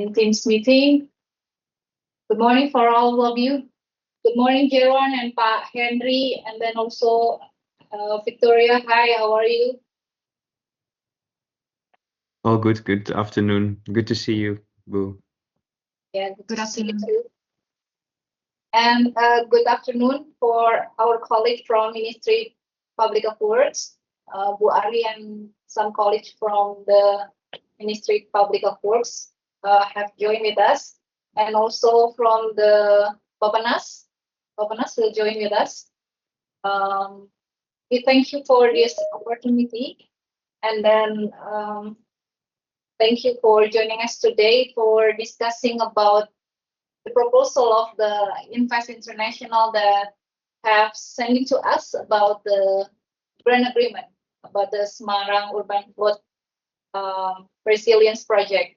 Teams meeting. Good morning for all of you. Good morning, Jeron and Pak Henry, and then also Victoria. Hi, how are you? All good. Good afternoon. Good to see you, Boo. Yeah, good to see you too. And good afternoon for our colleague from Ministry Public Works, Bu Ari, and some colleagues from the Ministry Public Works have joined with us, and also from the Bapanas. Bapanas will join with us. We thank you for this opportunity, and then thank you for joining us today for discussing about the proposal of the Invest International that have sending to us about the grant agreement about the Semarang Urban Flood Resilience Project.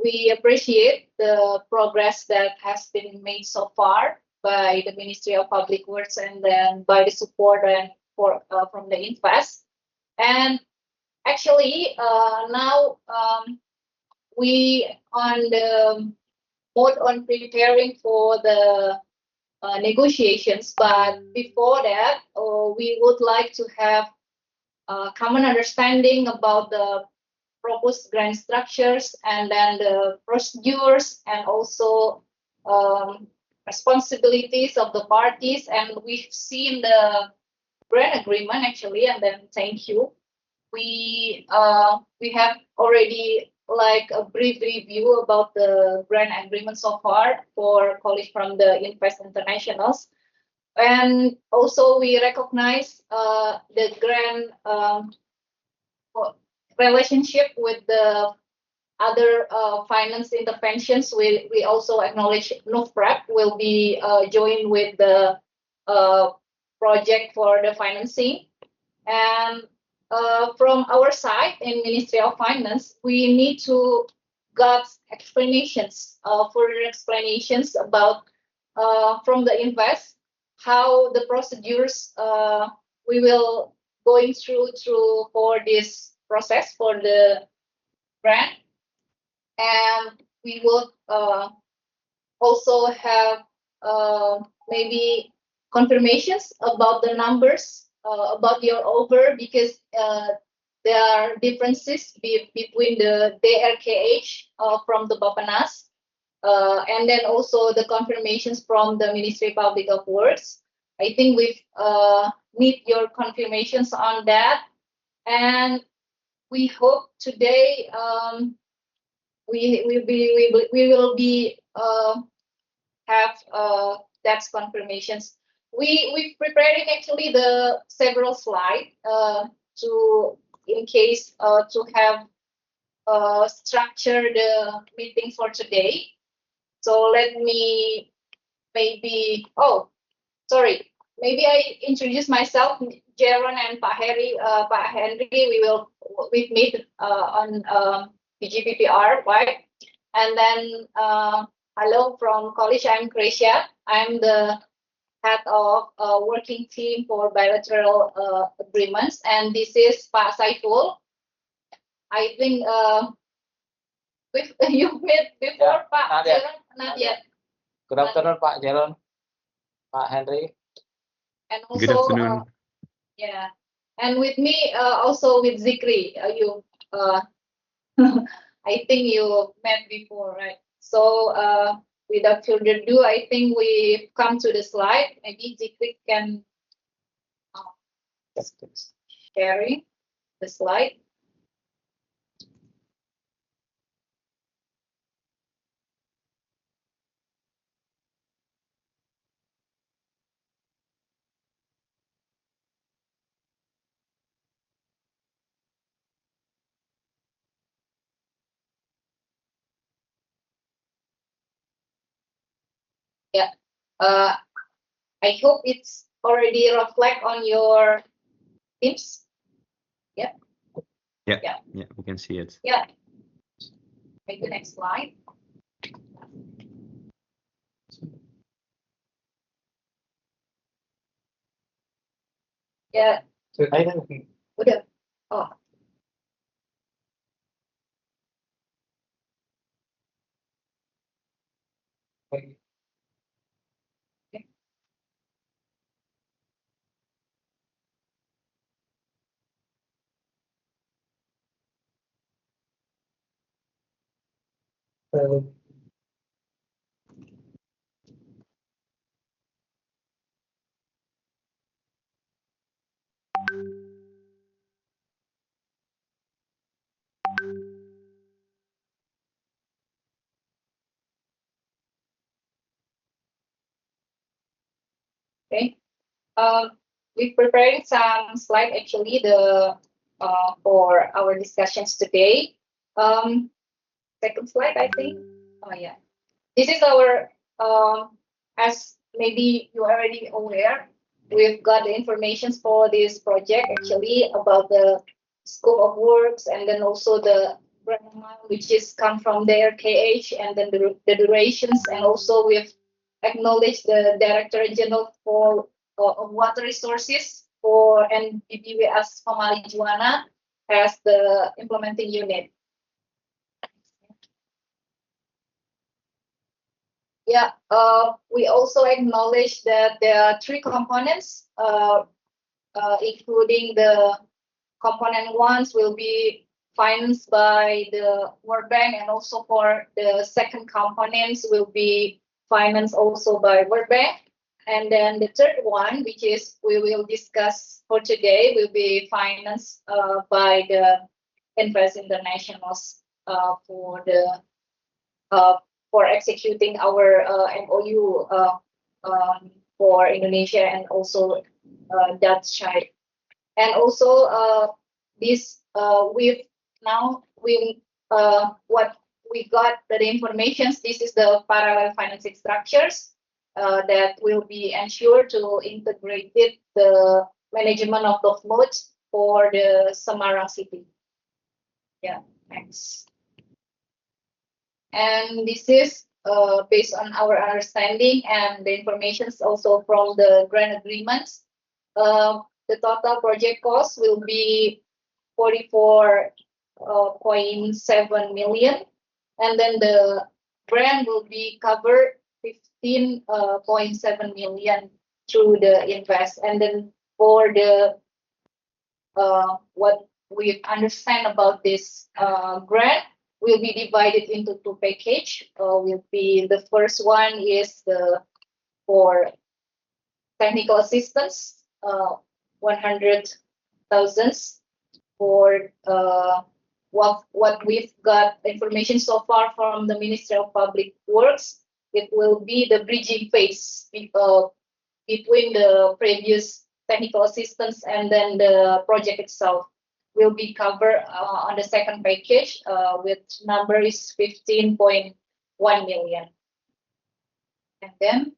We appreciate the progress that has been made so far by the Ministry of Public Works and then by the support and from the Invest. And actually, now we on the mode on preparing for the negotiations. But before that, we would like to have a common understanding about the proposed grant structures and then the procedures and also responsibilities of the parties. And we've seen the grant agreement actually, and then thank you. We have already like a brief review about the grant agreement so far for colleagues from the Invest Internationals. And also we recognize the grant relationship with the other finance interventions. We also acknowledge NUFREP will be joined with the project for the financing. And from our side in Ministry of Finance, we need to get explanations, further explanations about from the Invest, how the procedures we will going through for this process for the grant. And we will also have maybe confirmations about the numbers about your over, because there are differences between the DRKH from the Bapanas and then also the confirmations from the Ministry of Public Works. I think we need your confirmations on that, and we hope today we will be have that confirmations. We've preparing actually the several slides to in case to have structure the meeting for today. So let me maybe maybe I introduce myself, Jeron and Pak Henry. We will meet on PGPPR, right? And then hello from college. I'm Gracia. I'm the head of working team for bilateral agreements, and this is Pak Saiful. I think you met before, Pak Jeron, not yet. Good afternoon, Pak Jeron, Pak Henry. And also, Good afternoon. Yeah, and with me also with Zikri. You, I think you met before, right? So without further ado, I think we come to the slide. Maybe Zikri can sharing the slide. Yeah, I hope it's already reflect on your Teams. Yeah. Yeah, we can see it. Yeah. Make the next slide. Yeah. Udah. Oh. lagi. Okay. We prepared some slide actually for our discussions today. Second slide, I think. Oh yeah. This is our as maybe you are already aware, we've got the information for this project actually about the scope of works and then also the grant amount which is come from their KH and then the durations and also we've acknowledged the Director General for of Water Resources for and BBWS Pamali Juwana as the implementing unit. Yeah, we also acknowledge that there are three components, including the component ones will be financed by the World Bank, and also for the second components will be financed also by World Bank. And then the third one, which is we will discuss for today, will be financed by the Invest Internationals for the for executing our MOU for Indonesia and also Dutch side. And also this we've now we what we got the information. This is the parallel financing structures that will be ensured to integrate the management of the floats for the Semarang city. Yeah, thanks. And this is based on our understanding and the information also from the grant agreements. The total project cost will be 44.7 million, and then the grant will be covered 15.7 million through the invest. And then for the what we understand about this grant will be divided into two packages. Will be the first one is the for technical assistance, 100,000 for what we've got information so far from the Ministry of Public Works. It will be the bridging phase between the previous technical assistance and then the project itself will be covered on the second package, with number is 15.1 million. And then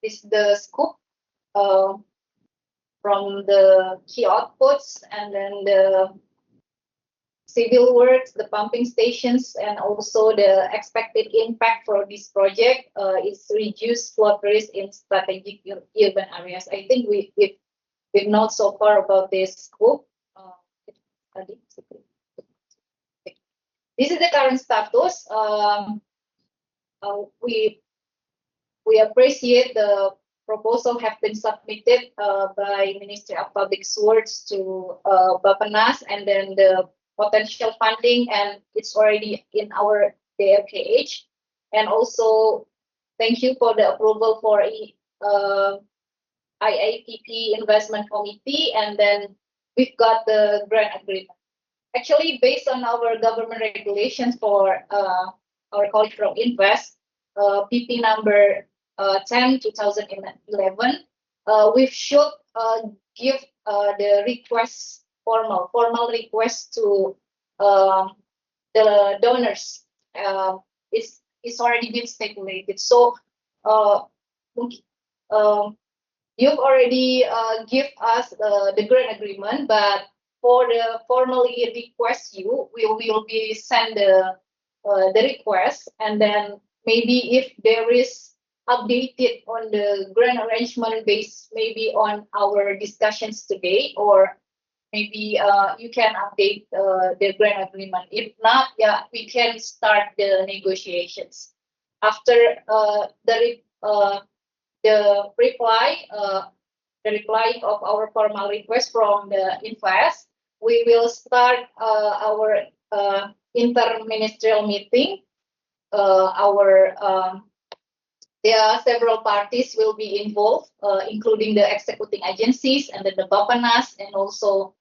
this is the scope from the key outputs, and then the civil works, the pumping stations, and also the expected impact for this project is reduced flood risk in strategic urban areas. I think we've known so far about this scope. This is the current status. We appreciate the proposal have been submitted by Ministry of Public Works to Bappenas, and then the potential funding, and it's already in our DRKH. And also, thank you for the approval for IAPP Investment Committee, and then we've got the grant agreement. Actually, based on our government regulations for our colleague from Invest, PP number 10 2011, we should give the request formal request to the donors. It's already been stipulated. So you've already give us the grant agreement, but for the formally request we will be send the request, and then maybe if there is updated on the grant arrangement based maybe on our discussions today, or maybe you can update the grant agreement. If not, yeah, we can start the negotiations. After the reply, the reply of our formal request from the Invest, we will start our interministerial meeting. There are several parties will be involved, including the executing agencies and the Bapanas, and also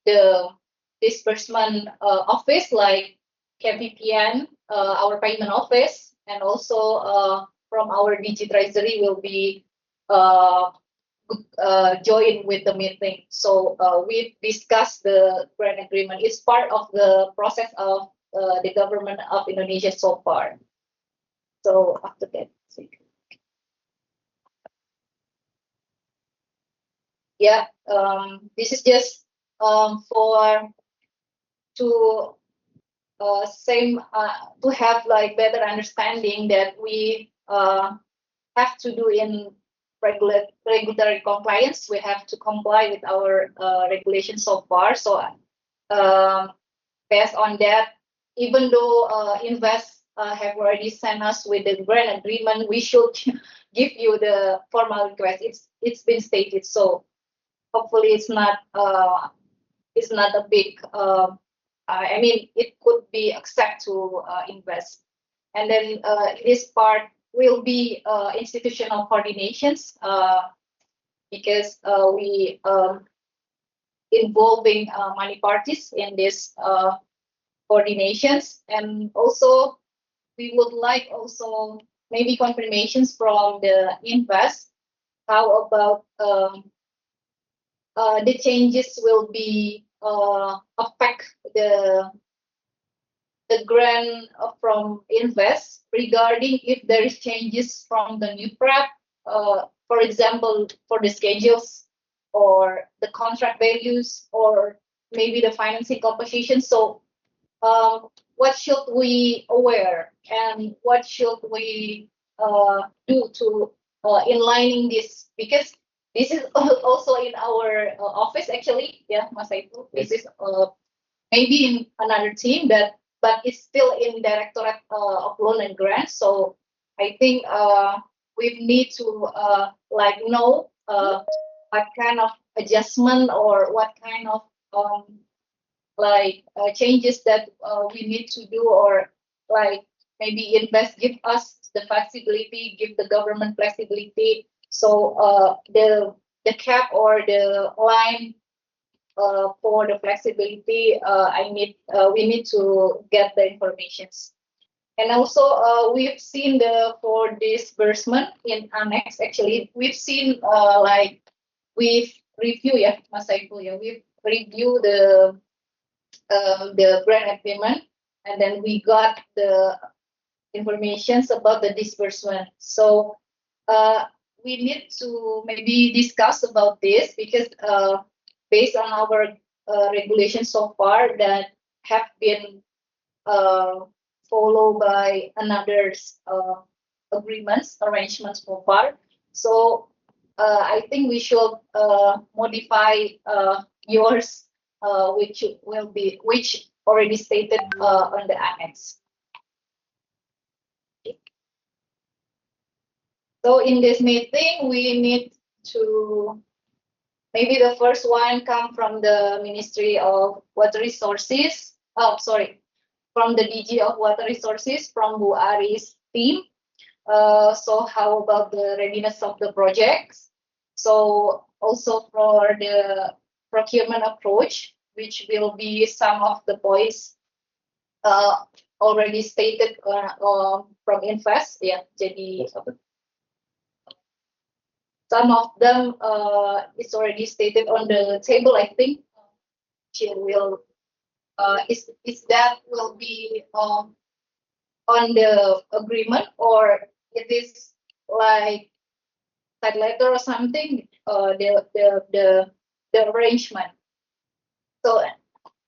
the disbursement office like KPPN, our payment office, and also from our DG Treasury will be join with the meeting. So we discussed the grant agreement. It's part of the process of the government of Indonesia so far. So after that, yeah, this is just for to to have like better understanding that we have to do in regulatory compliance. We have to comply with our regulations so far. So based on that, even though Invest have already sent us with the grant agreement, we should give you the formal request. It's been stated, so hopefully it's not a big. I mean, it could be accept to Invest, and then this part will be institutional coordinations because we involving many parties in this coordinations, and also we would like also maybe confirmations from the Invest. How about the changes will be affect the grant from Invest regarding if there is changes from the new prep, for example, for the schedules or the contract values or maybe the financing composition. So what should we aware and what should we do to inlining this, because this is also in our office actually, yeah, Mas Saiful. This is maybe in another team but it's still in Directorate of Loan and Grants. So I think we need to like know what kind of adjustment or what kind of changes that we need to do, or like maybe Invest give us the flexibility, give the government flexibility. So the cap or the line for the flexibility, we need to get the informations. And also we've seen for disbursement in annex, actually we've seen we've review, yeah, Mas Saiful, yeah, we've review the grant agreement, and then we got the informations about the disbursement. So we need to maybe discuss about this, because based on our regulations so far that have been followed by another arrangements so far. So I think we should modify yours, which already stated on the annex. So in this meeting, we need to, maybe the first one come from the Ministry of Water Resources. Oh, sorry, from the DG of Water Resources, from Bu Ari's team. So how about the readiness of the projects? So also for the procurement approach, which will be some of the points already stated from Invest, yeah. Jadi some of them is already stated on the table, I think. She will is that will be on the agreement, or it is like side letter or something, the arrangement. So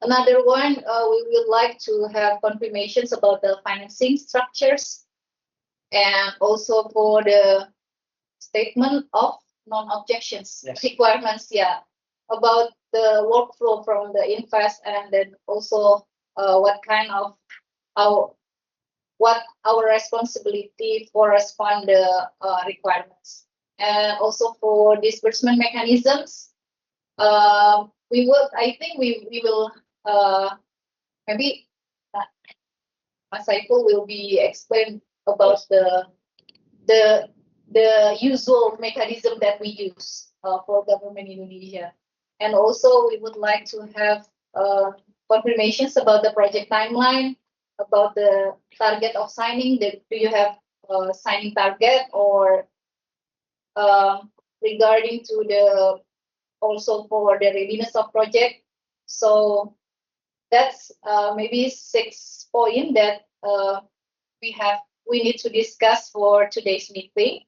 another one, we would like to have confirmations about the financing structures, and also for the statement of non-objections requirements, yeah, about the workflow from the invest, and then also what kind of what our responsibility for respond the requirements, and also for disbursement mechanisms. I think we will maybe Mas Saiful will be explain about the usual mechanism that we use for government Indonesia. And also we would like to have confirmations about the project timeline, about the target of signing. Do you have signing target, or regarding to the also for the readiness of project? So that's maybe 6 points that we need to discuss for today's meeting,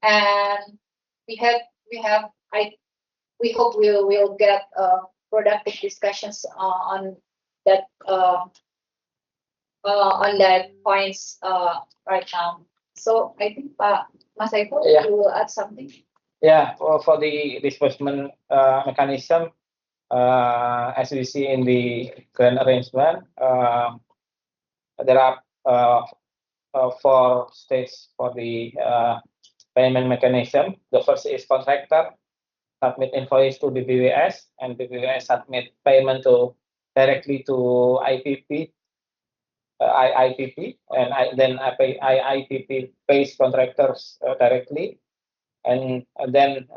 and we hope we will get productive discussions on that points right now. So I think Mas Eko, Yeah. you will add something. Yeah, for the disbursement mechanism, as we see in the current arrangement, there are 4 stages for the payment mechanism. The first is contractor submit invoice to BPWS, and BPWS submit payment directly to IPP, and then IPP pays contractors directly, and then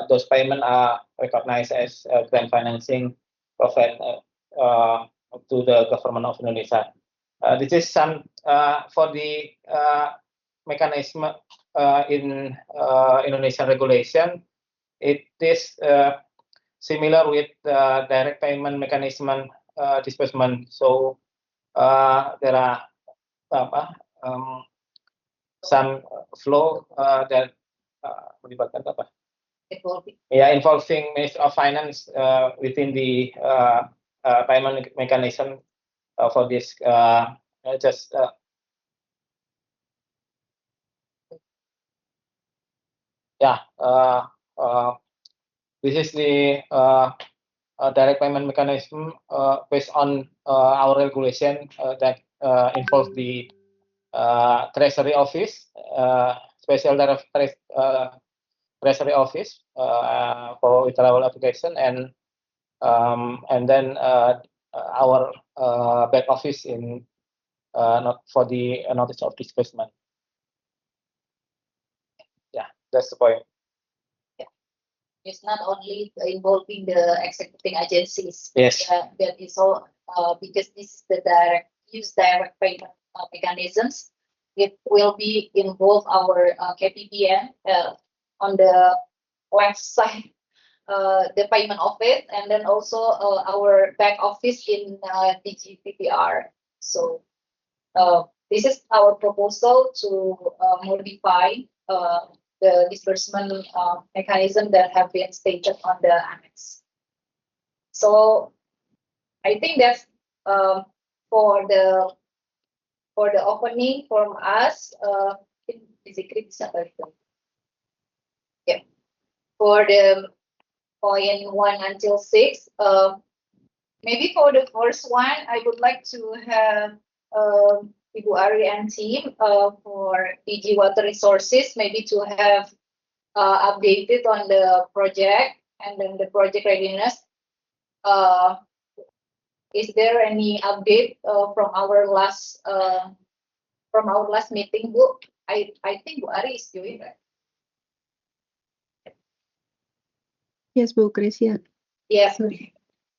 those payments are recognized as grant financing provided to the government of Indonesia. This is some for the mechanism in Indonesian regulation. It is similar with direct payment mechanism disbursement. So there are some flow that melibatkan apa? Involving Ministry of Finance within the payment mechanism for this. This is the direct payment mechanism based on our regulation that involves the Treasury Office, Special Treasury Office for withdrawal application, and then our back office in not for the notice of disbursement. Yeah, that's the point. It's not only involving the executing agencies. Yes. That is all because this is the direct payment mechanisms. It will be involve our KPPN on the left side, the payment of it, and then also our back office in DGPPR. So this is our proposal to modify the disbursement mechanism that have been stated on the annex. So I think that's for the opening from us. Yeah. For the point 1 until 6, maybe for the first one, I would like to have Ibu Ari and team for DG Water Resources, maybe to have updated on the project and then the project readiness. Is there any update from our last meeting, Bu? I think Bu Ari is doing that. Yes, Bu Gracia. Yeah. Sorry.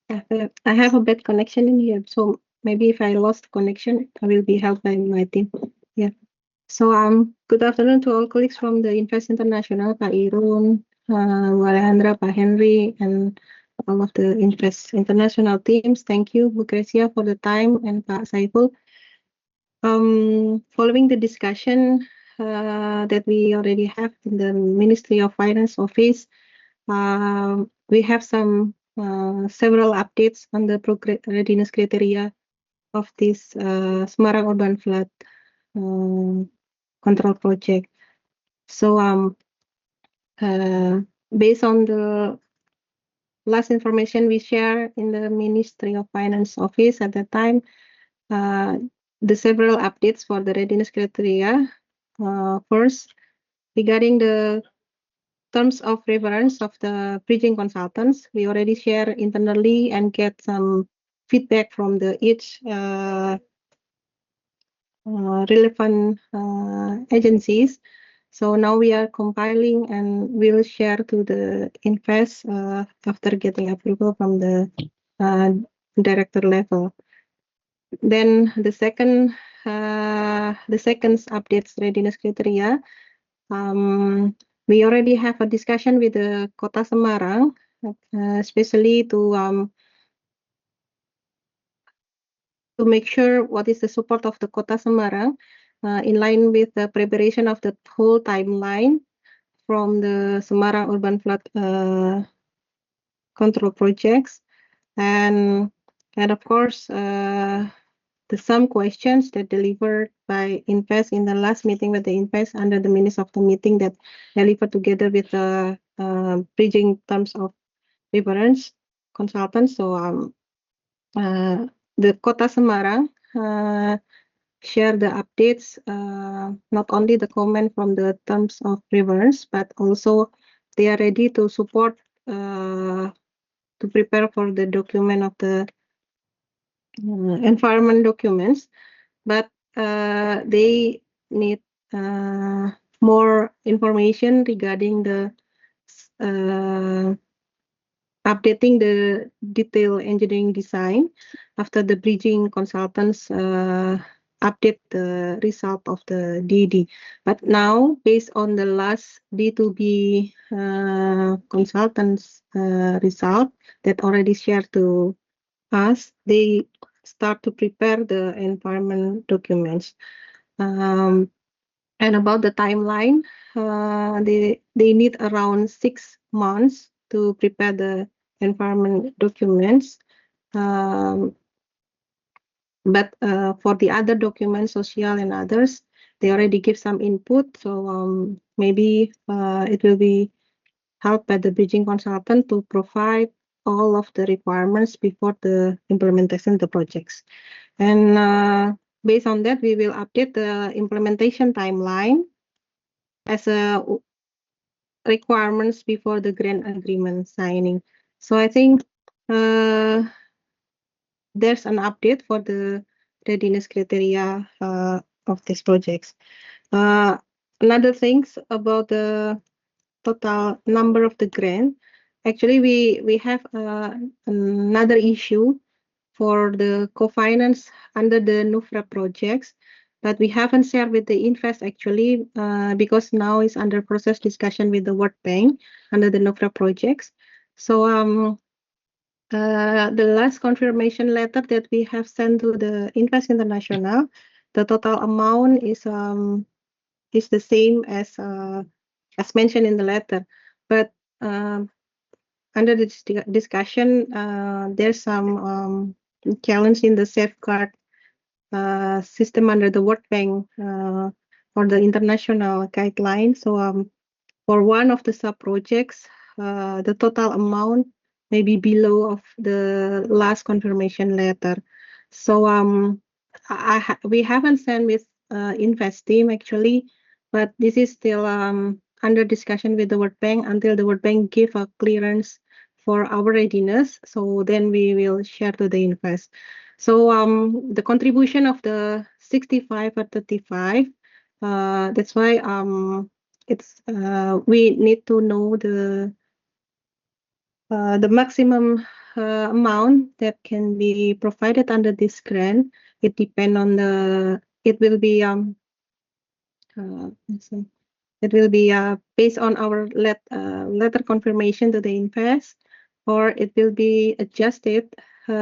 I have a bad connection in here, so maybe if I lost connection, I will be helped by my team. Yeah. So good afternoon to all colleagues from the Invest International, Pak Irun, Alejandra, Pak Henry, and all of the Invest International teams. Thank you, Bu Gracia, for the time, and Pak Saiful. Following the discussion that we already have in the Ministry of Finance office, we have some several updates on the readiness criteria of this Semarang Urban Flood Control Project. So based on the last information we share in the Ministry of Finance office at that time, the several updates for the readiness criteria. First, regarding the terms of reference of the bridging consultants, we already share internally and get some feedback from the each relevant agencies. So now we are compiling and we'll share to the invest after getting approval from the director level. Then the second updates readiness criteria. We already have a discussion with the Kota Semarang, especially to make sure what is the support of the Kota Semarang in line with the preparation of the whole timeline from the Semarang urban flood control projects, and of course some questions that delivered by Invest in the last meeting with the Invest under the minutes of the meeting that delivered together with the bridging terms of reference consultants. So the Kota Semarang share the updates, not only the comment from the terms of reference, but also they are ready to support to prepare for the document of the environment documents, but they need more information regarding the updating the detailed engineering design after the bridging consultants update the result of the DD. But now, based on the last D2B consultants result that already shared to us, they start to prepare the environment documents. And about the timeline, they need around 6 months to prepare the environment documents. But for the other documents, social and others, they already give some input. So maybe it will be helped by the bridging consultant to provide all of the requirements before the implementation of the projects. And based on that, we will update the implementation timeline as a requirements before the grant agreement signing. So I think there's an update for the readiness criteria of these projects. Another things about the total number of the grant. Actually, we have another issue for the co-finance under the NUFRA projects, but we haven't shared with the Invest actually because now it's under process discussion with the World Bank under the NUFRA projects. So the last confirmation letter that we have sent to the Invest International, the total amount is the same as mentioned in the letter, but under the discussion, there's some challenge in the safeguard system under the World Bank or the international guidelines. So for one of the sub projects, the total amount may be below of the last confirmation letter. So we haven't sent with Invest team actually, but this is still under discussion with the World Bank until the World Bank give a clearance for our readiness. So then we will share to the Invest. So the contribution of the 65 or 35, that's why it's we need to know the maximum amount that can be provided under this grant. It depends on the. It will be let's see. It will be based on our letter confirmation to the Invest, or it will be adjusted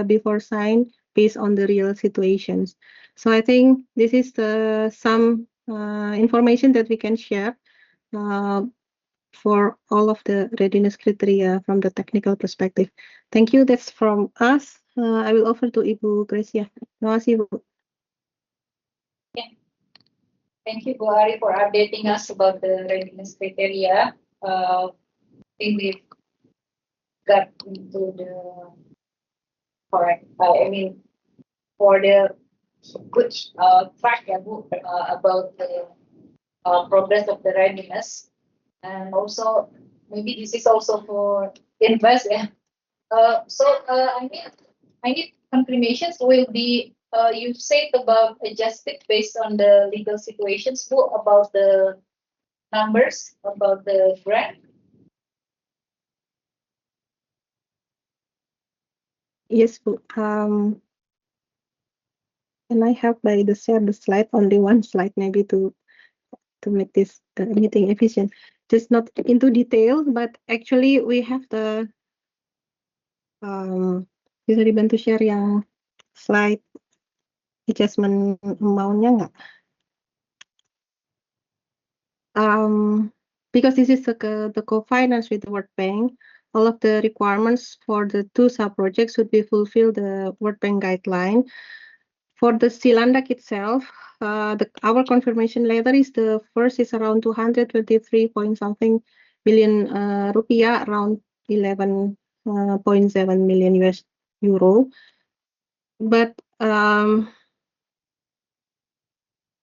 before sign based on the real situations. So I think this is some information that we can share for all of the readiness criteria from the technical perspective. Thank you. That's from us. I will offer to Ibu Gracia. Terima kasih, Bu. Thank you, Bu Ari, for updating us about the readiness criteria. I think we've got into the correct. I mean, for the good track about the progress of the readiness, and also maybe this is also for invest. Yeah. I need confirmations will be you said about adjusted based on the legal situations. What about the numbers about the grant? Yes, Bu. Can I help by the share the slide, only one slide maybe to make this meeting efficient. Just not into detail, but actually we have the bisa dibantu share yang slide adjustment amount-nya nggak? Because this is the co-finance with the World Bank, all of the requirements for the two sub-projects should be fulfilled the World Bank guideline. For the Silandak itself, our confirmation letter is the first is around 223 point something billion rupiah, around 11.7 million US euro. But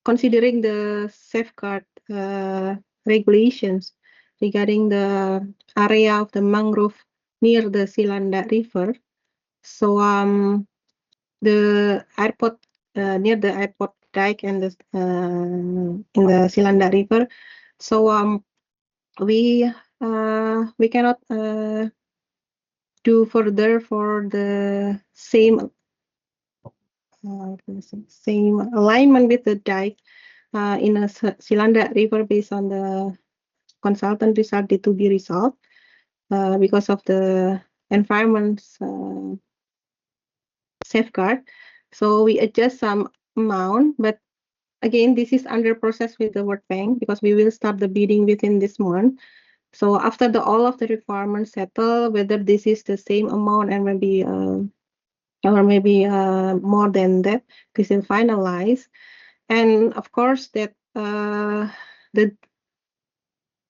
considering the safeguard regulations regarding the area of the mangrove near the Silandak River, so the airport near the airport dike and the in the Silandak River, so we cannot do further for the same same alignment with the dike in a Silandak River based on the consultant result to be resolved because of the environment's safeguard. So we adjust some amount, but again, this is under process with the World Bank because we will start the bidding within this month. So after all of the requirements settle, whether this is the same amount and maybe or maybe more than that, this will finalize. And of course, that the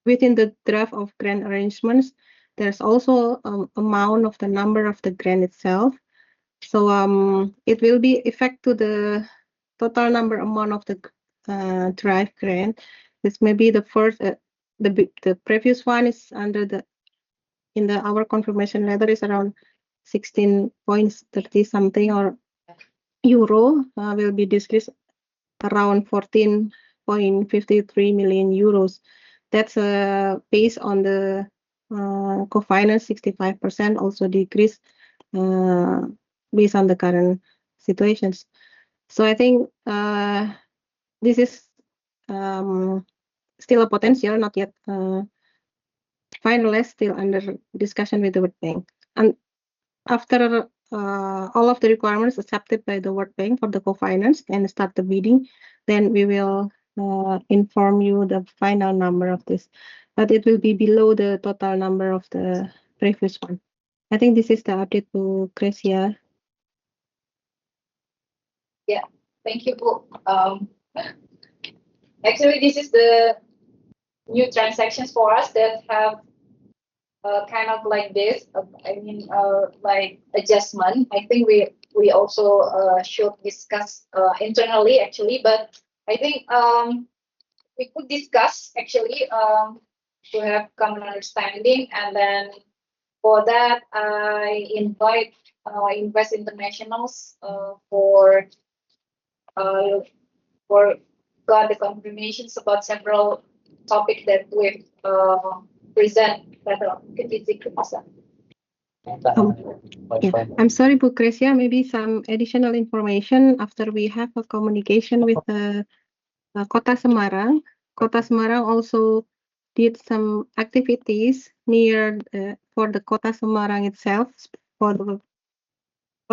within the draft of grant arrangements, there's also amount of the number of the grant itself. So it will be effect to the total number amount of the drive grant. This may be the first, the previous one is under the in the our confirmation letter is around 16.30 something or euro will be discussed around 14.53 million euros. That's based on the co-finance 65% also decrease based on the current situations. So I think this is still a potential, not yet finalized, still under discussion with the World Bank. And after all of the requirements accepted by the World Bank for the co-finance and start the bidding, then we will inform you the final number of this. But it will be below the total number of the previous one. I think this is the update to Cresia. Yeah, thank you, Bu. Actually, this is the new transactions for us that have kind of like this. Like adjustment. I think we also should discuss internally actually, but I think we could discuss actually to have common understanding, and then for that I invite Invest Internationals uh, for got the confirmations about several topics that we present. Yeah, I'm sorry, Bu Cresia, maybe some additional information after we have a communication with the Kota Semarang. Kota Semarang also did some activities near for the Kota Semarang itself for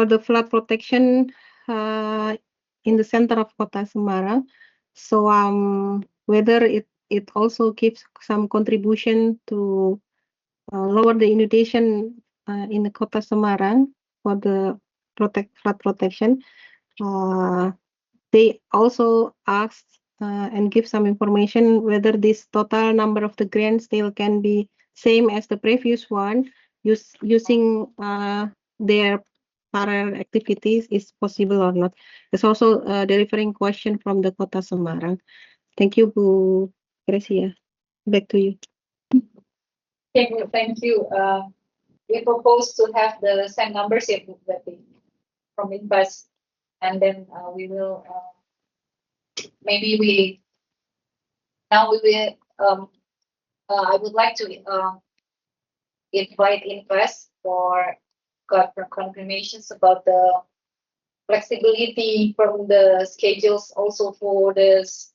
the flood protection in the center of Kota Semarang. So whether it also gives some contribution to lower the inundation in the Kota Semarang for the flood protection. They also asked and give some information whether this total number of the grants still can be same as the previous one using their parallel activities is possible or not. There's also a delivering question from the Kota Semarang. Thank you, Bu Gracia. Back to you. Thank you. We propose to have the same numbers from Invest, and then we will maybe we now we will I would like to invite Invest for confirmations about the flexibility from the schedules, also for this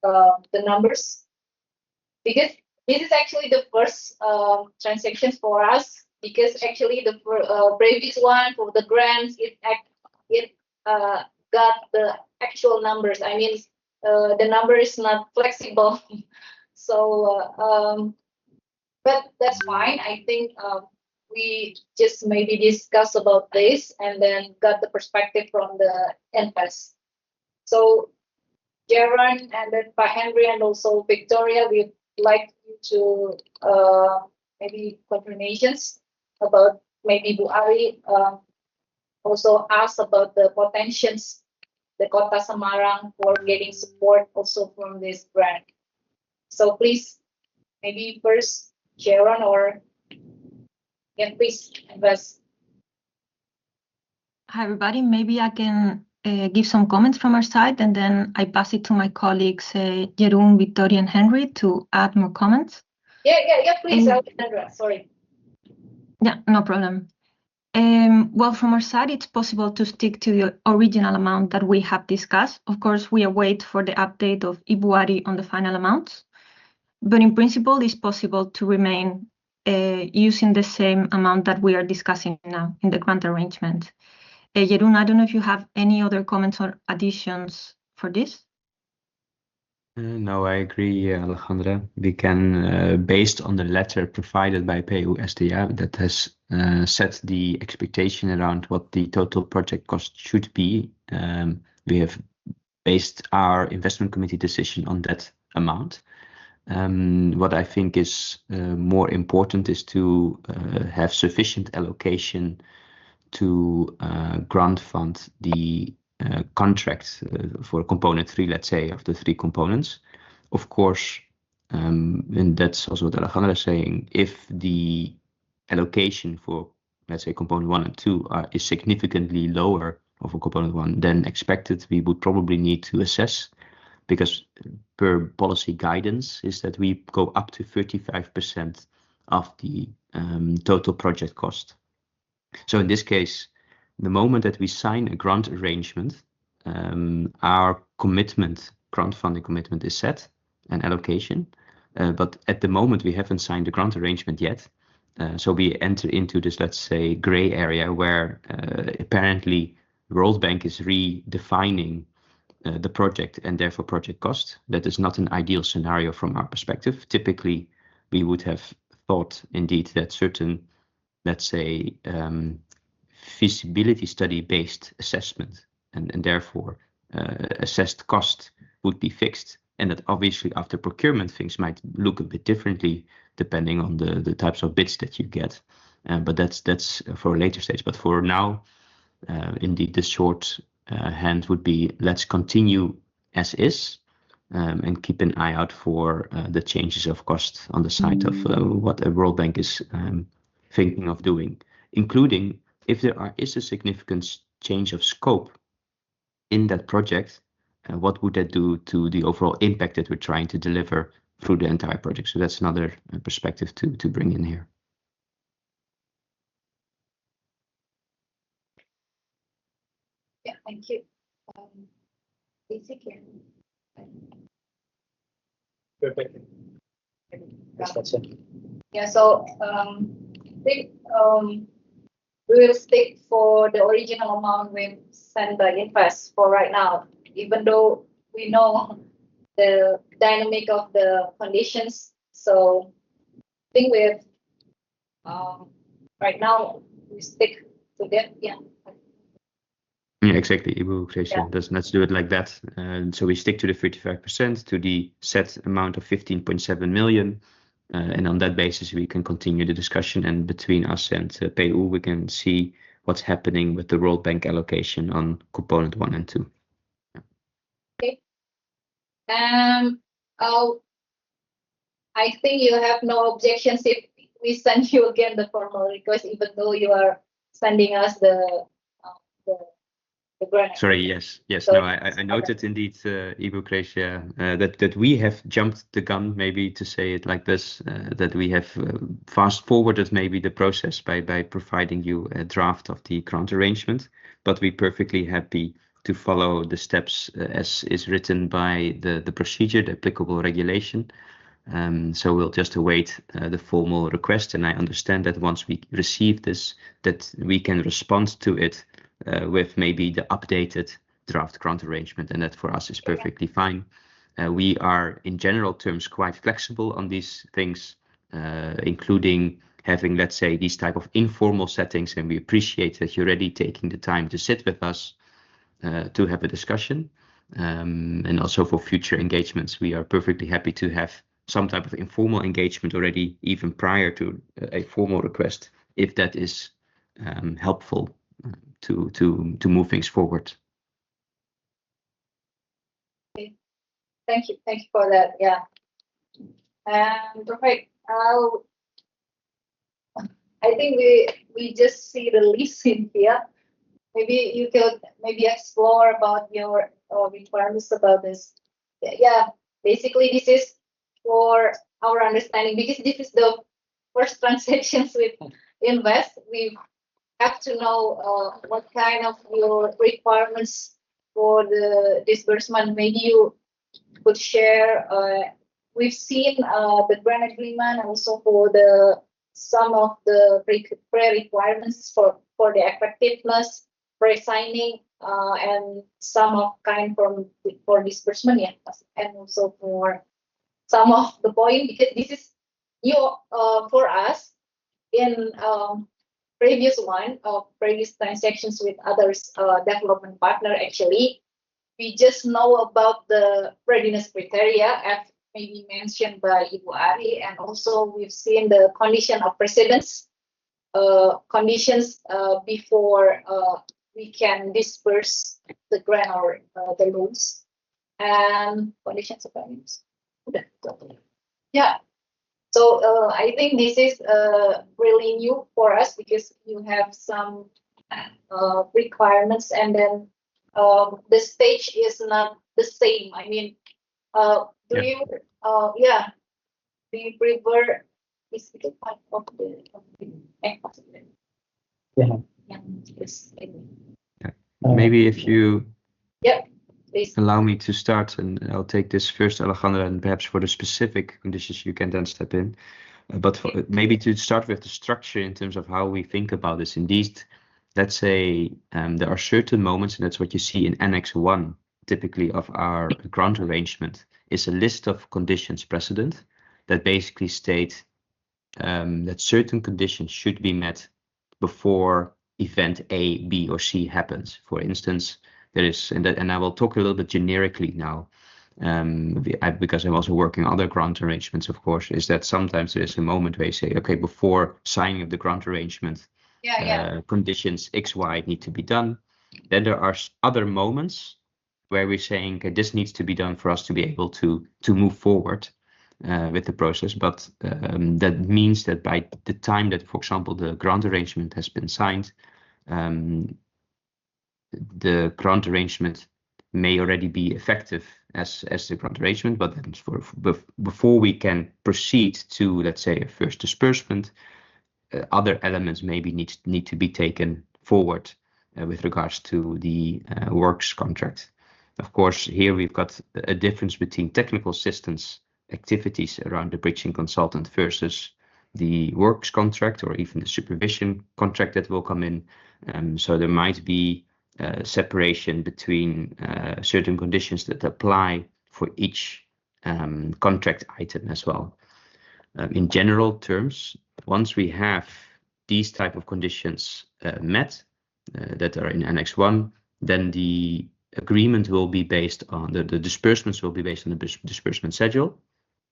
the numbers, because this is actually the first transactions for us, because actually the previous one for the grants it got the actual numbers. I mean, the number is not flexible. So but that's fine. I think we just maybe discuss about this and then got the perspective from the invest. So Jaron and then Pak Henry and also Victoria, we'd like you to maybe confirmations about maybe Bu Ari also ask about the potentials the Kota Semarang for getting support also from this grant. So please, maybe first Sharon or please invest. Hi, everybody. Maybe I can give some comments from our side, and then I pass it to my colleagues, Jeroen, Victoria, and Henry to add more comments. Yeah, please, Alexandra, sorry. Yeah, no problem. Well, from our side, it's possible to stick to the original amount that we have discussed. Of course, we await for the update of Ibu Ari on the final amounts. But in principle, it's possible to remain using the same amount that we are discussing now in the grant arrangement. Jeroen, I don't know if you have any other comments or additions for this? No, I agree, Alejandra. We can, based on the letter provided by PU-SDA that has set the expectation around what the total project cost should be, we have based our investment committee decision on that amount. What I think is more important is to have sufficient allocation to grant fund the contract for component 3, let's say, of the 3 components. Of course, and that's also what Alejandra is saying, if the allocation for, let's say, component 1 and 2 is significantly lower of a component 1 than expected, we would probably need to assess, because per policy guidance is that we go up to 35% of the total project cost. So in this case, the moment that we sign a grant arrangement, our commitment, grant funding commitment is set, an allocation, but at the moment we haven't signed the grant arrangement yet. So we enter into this, let's say, gray area where apparently World Bank is redefining the project and therefore project cost. That is not an ideal scenario from our perspective. Typically, we would have thought indeed that certain, let's say, feasibility study based assessment and therefore assessed cost would be fixed, and that obviously after procurement things might look a bit differently depending on the types of bids that you get, but that's for a later stage. But for now, indeed the short hand would be, let's continue as is, and keep an eye out for the changes of cost on the side of what a World Bank is thinking of doing, including if there is a significant change of scope in that project, what would that do to the overall impact that we're trying to deliver through the entire project? So that's another perspective to bring in here. Yeah, thank you. Basic. Perfect. Yes, that's it. Yeah, so I think we will stick for the original amount we sent by Invest for right now, even though we know the dynamic of the conditions. So I think with right now we stick to that. Yeah. Yeah, exactly, Ibu Gracia. Yeah. Let's do it like that. So we stick to the 35%, to the set amount of 15.7 million. And on that basis, we can continue the discussion, and between us and PU, we can see what's happening with the World Bank allocation on component 1 and 2. Oh, I think you have no objections if we send you again the formal request, even though you are sending us the grant. Sorry, yes. So- No, I noted indeed, Ibu Gracia, that we have jumped the gun, maybe to say it like this, that we have fast forwarded maybe the process by providing you a draft of the grant arrangement, but we're perfectly happy to follow the steps as is written by the procedure, the applicable regulation. So we'll just await the formal request, and I understand that once we receive this, that we can respond to it with maybe the updated draft grant arrangement, and that for us is perfectly fine. We are, in general terms, quite flexible on these things, including having, let's say, these type of informal settings, and we appreciate that you're already taking the time to sit with us to have a discussion. And also for future engagements, we are perfectly happy to have some type of informal engagement already, even prior to a formal request, if that is helpful to move things forward. Thank you for that. Yeah. Perfect. I think we just see the list in here. Maybe you could explore about your requirements about this. Yeah, basically this is for our understanding, because this is the first transactions with Invest. We have to know what kind of your requirements for the disbursement. Maybe you could share. We've seen the grant agreement also for some of the pre-requirements for the effectiveness, pre-signing, and some of kind for disbursement, yeah, and also for some of the point, because this is new for us in previous transactions with others development partner. Actually, we just know about the readiness criteria as maybe mentioned by Ibu Ari, and also we've seen the condition of precedence conditions before we can disperse the grant or the loans, and conditions of payments. Yeah. So I think this is really new for us, because you have some requirements, and then the stage is not the same. I mean, do you prefer is it part of the Yeah. Yes. Maybe if you Please. allow me to start, and I'll take this first, Alejandra, and perhaps for the specific conditions you can then step in. But maybe to start with the structure in terms of how we think about this. Indeed, let's say there are certain moments, and that's what you see in Annex 1, typically of our grant arrangement, is a list of conditions precedent that basically state that certain conditions should be met before event A, B, or C happens. For instance, there is, and I will talk a little bit generically now, because I'm also working on other grant arrangements, of course, is that sometimes there is a moment where you say, okay, before signing of the grant arrangement, conditions X, Y need to be done. Then there are other moments where we're saying, okay, this needs to be done for us to be able to move forward with the process. But that means that by the time that, for example, the grant arrangement has been signed, the grant arrangement may already be effective as the grant arrangement, but then before we can proceed to, let's say, a first disbursement, other elements maybe need to be taken forward with regards to the works contract. Of course, here we've got a difference between technical assistance activities around the bridging consultant versus the works contract, or even the supervision contract that will come in. So there might be separation between certain conditions that apply for each contract item as well. In general terms, once we have these type of conditions met that are in Annex 1, then the agreement will be based on the disbursements will be based on the disbursement schedule.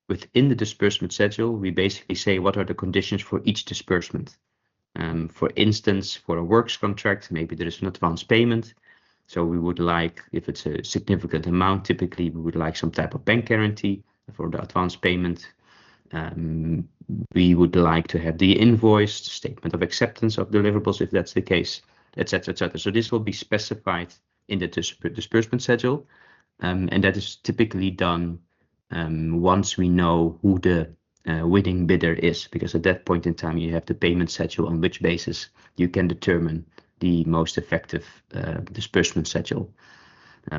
within the disbursement schedule, we basically say what are the conditions for each disbursement. For instance, for a works contract, maybe there is an advance payment. So we would like, if it's a significant amount, typically we would like some type of bank guarantee for the advance payment. We would like to have the invoice, the statement of acceptance of deliverables, if that's the case, etc., etc. So this will be specified in the disbursement schedule, and that is typically done once we know who the winning bidder is, because at that point in time you have the payment schedule on which basis you can determine the most effective disbursement schedule.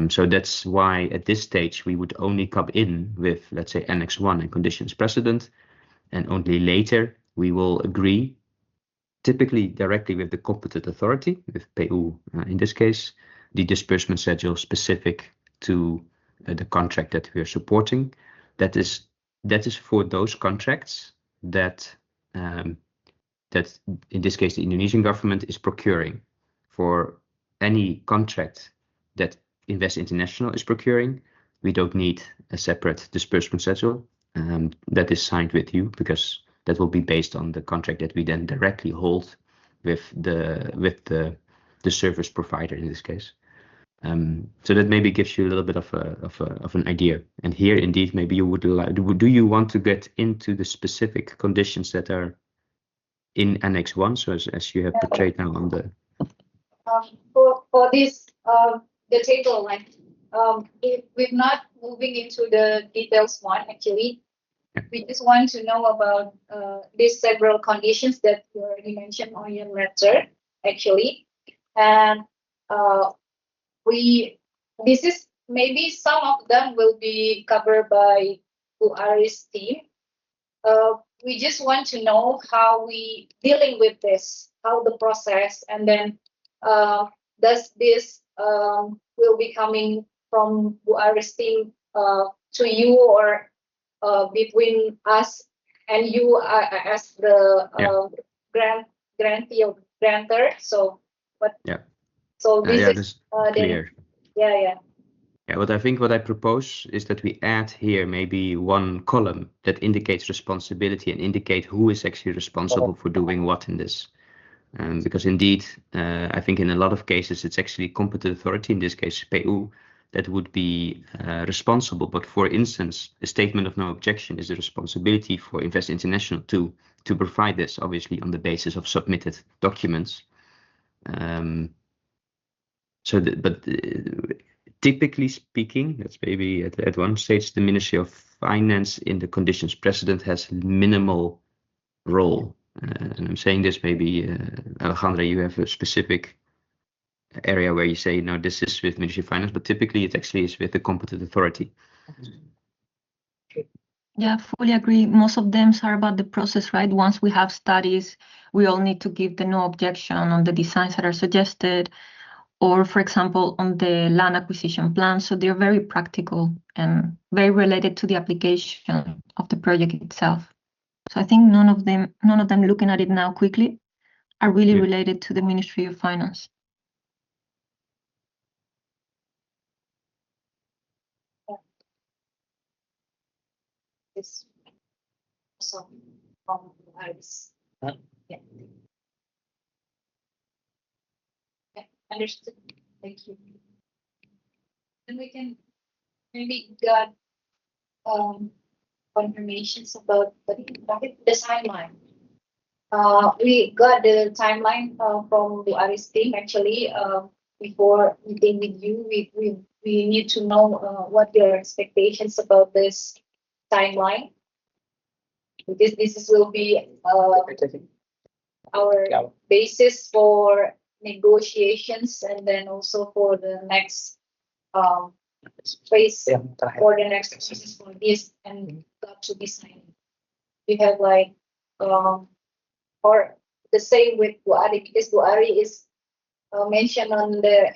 So that's why at this stage we would only come in with, let's say, Annex 1 and conditions precedent, and only later we will agree, typically directly with the competent authority, with PU in this case, the disbursement schedule specific to the contract that we are supporting. That is for those contracts that that in this case the Indonesian government is procuring. For any contract that Invest International is procuring, we don't need a separate disbursement schedule that is signed with you, because that will be based on the contract that we then directly hold with the service provider in this case. So that maybe gives you a little bit of an idea. And here, indeed, maybe you would like, do you want to get into the specific conditions that are in Annex 1, so as you have portrayed now on the... For this, the table, like, if we're not moving into the details one, actually, we just want to know about these several conditions that you already mentioned on your letter, actually. And this is maybe some of them will be covered by Bu Ari's team. We just want to know how we dealing with this, how the process, and then does this will be coming from Bu Ari's team to you, or between us and you as the grantee or grantor. So, but yeah. So this is clear. Yeah. Yeah, what I propose is that we add here maybe one column that indicates responsibility and indicate who is actually responsible for doing what in this. Because indeed, I think in a lot of cases it's actually competent authority, in this case PU, that would be responsible. But for instance, a statement of no objection is the responsibility for Invest International to provide this, obviously on the basis of submitted documents. Typically speaking, that's maybe at one stage the Ministry of Finance in the conditions precedent has minimal role. And I'm saying this maybe, Alejandra, you have a specific area where you say, no, this is with Ministry of Finance, but typically it actually is with the competent authority. Yeah, fully agree. Most of them are about the process, right? Once we have studies, we all need to give the no objection on the designs that are suggested, or for example, on the land acquisition plan. So they're very practical and very related to the application of the project itself. So I think none of them looking at it now quickly are really related to the Ministry of Finance. This also from Iris. Yeah. Understood. Thank you. And we can maybe get confirmations about the timeline. We got the timeline from the Aris team actually. Before meeting with you, we need to know what your expectations about this timeline, because this will be our basis for negotiations, and then also for the next phase, for the next process for this and got to be signed. We have like or the same with Bu Ari, because Bu Ari is mentioned on the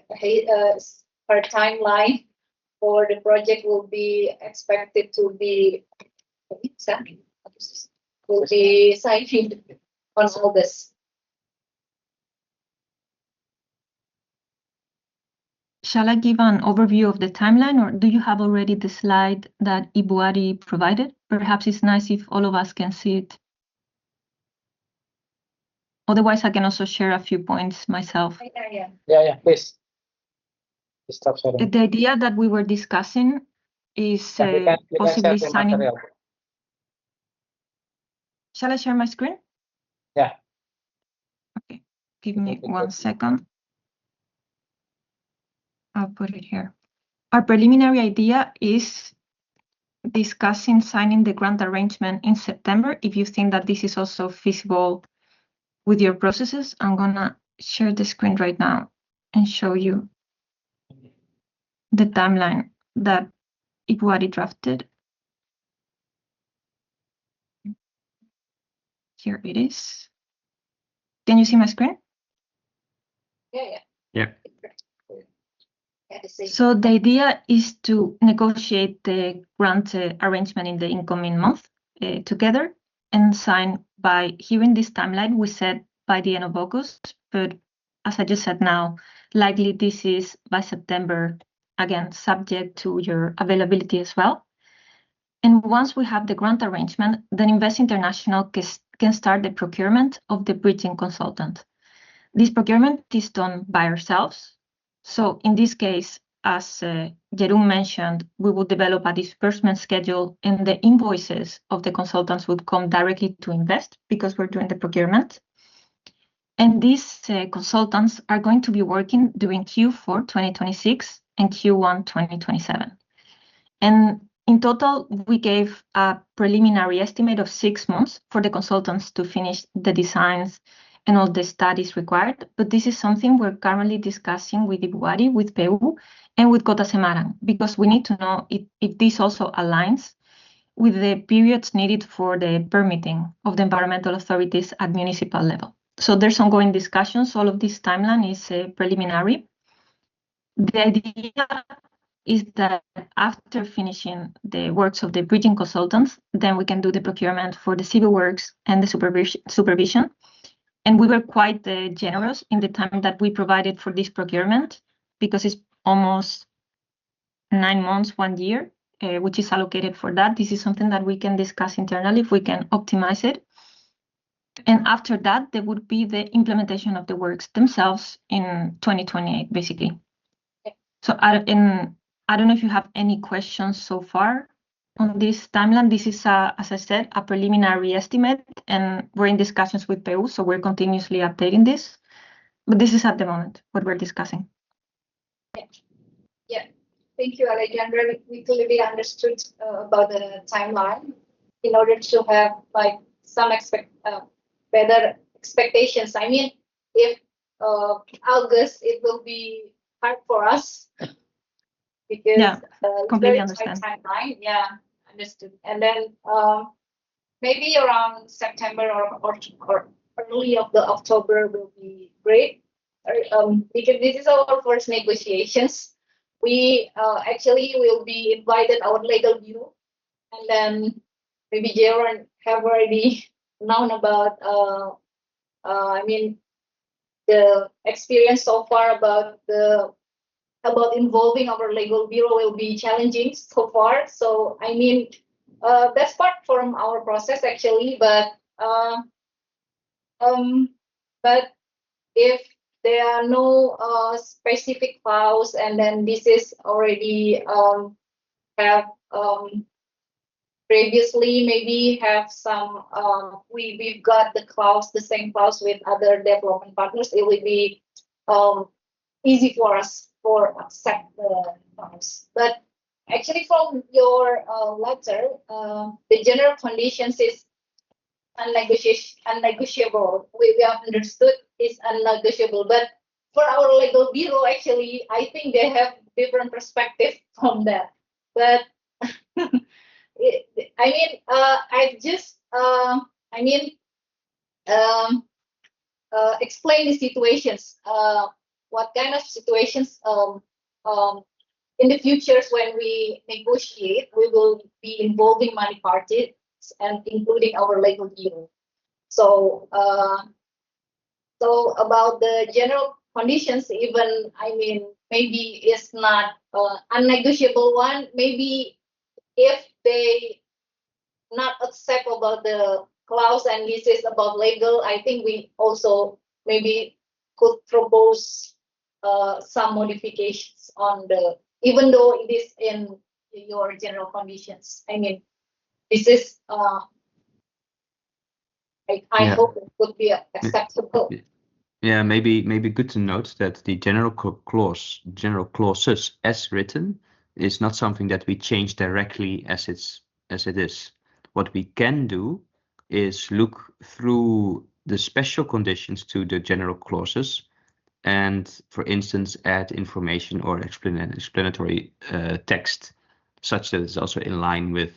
her timeline for the project will be expected to be signing on August. Shall I give an overview of the timeline, or do you have already the slide that Ibu Ari provided? Perhaps it's nice if all of us can see it. Otherwise, I can also share a few points myself. Yeah, please. Stop sharing. The idea that we were discussing is You can possibly share the signing. material. Shall I share my screen? Yeah. Okay, give me 1 second. I'll put it here. Our preliminary idea is discussing signing the grant arrangement in September. If you think that this is also feasible with your processes, I'm gonna share the screen right now and show you the timeline that Ibu Ari drafted. Here it is. Can you see my screen? Yeah. So the idea is to negotiate the grant arrangement in the incoming month together and sign by, here in this timeline, we said by the end of August, but as I just said now, likely this is by September, again, subject to your availability as well. And once we have the grant arrangement, then Invest International can start the procurement of the bridging consultant. This procurement is done by ourselves. So in this case, as Jeroen mentioned, we will develop a disbursement schedule and the invoices of the consultants would come directly to Invest because we're doing the procurement. And these consultants are going to be working during Q4 2026 and Q1 2027. And in total, we gave a preliminary estimate of 6 months for the consultants to finish the designs and all the studies required. But this is something we're currently discussing with Ibu Ari, with PU, and with Kota Semarang, because we need to know if this also aligns with the periods needed for the permitting of the environmental authorities at municipal level. So there's ongoing discussions. All of this timeline is preliminary. The idea is that after finishing the works of the bridging consultants, then we can do the procurement for the civil works and the supervision. And we were quite generous in the time that we provided for this procurement because it's almost 9 months, 1 year, which is allocated for that. This is something that we can discuss internally if we can optimize it. And after that, there would be the implementation of the works themselves in 2028, basically. So I don't know if you have any questions so far on this timeline. This is, as I said, a preliminary estimate, and we're in discussions with PU, so we're continuously updating this. But this is at the moment what we're discussing. Yeah. Thank you, Alejandra. We clearly understood about the timeline in order to have like some better expectations. I mean, if August, it will be hard for us because it's completely very understand. tight timeline. Yeah, understood. And then maybe around September or early of the October will be great. Because this is our first negotiations. We actually will be invited our legal bureau, and then maybe Jeroen have already known about I mean the experience so far about involving our legal bureau will be challenging so far. So I mean that's part from our process actually, but if there are no specific clause, and then this is already have previously maybe have some we've got the same clause with other development partners, it will be easy for us for accept the clause. But actually from your letter, the general conditions is unnegotiable. We have understood is unnegotiable, but for our legal bureau, actually, I think they have different perspective from that. But I just explain the situations. What kind of situations in the futures when we negotiate, we will be involving money parties and including our legal bureau. So about the general conditions, even I mean maybe it's not unnegotiable one. Maybe if they not accept about the clause and this is about legal, I think we also maybe could propose some modifications on the, even though it is in your general conditions. I mean, this is I Yeah. hope it would be acceptable. Yeah, maybe good to note that the general clauses as written is not something that we change directly as it is. What we can do is look through the special conditions to the general clauses and, for instance, add information or explanatory text such that it's also in line with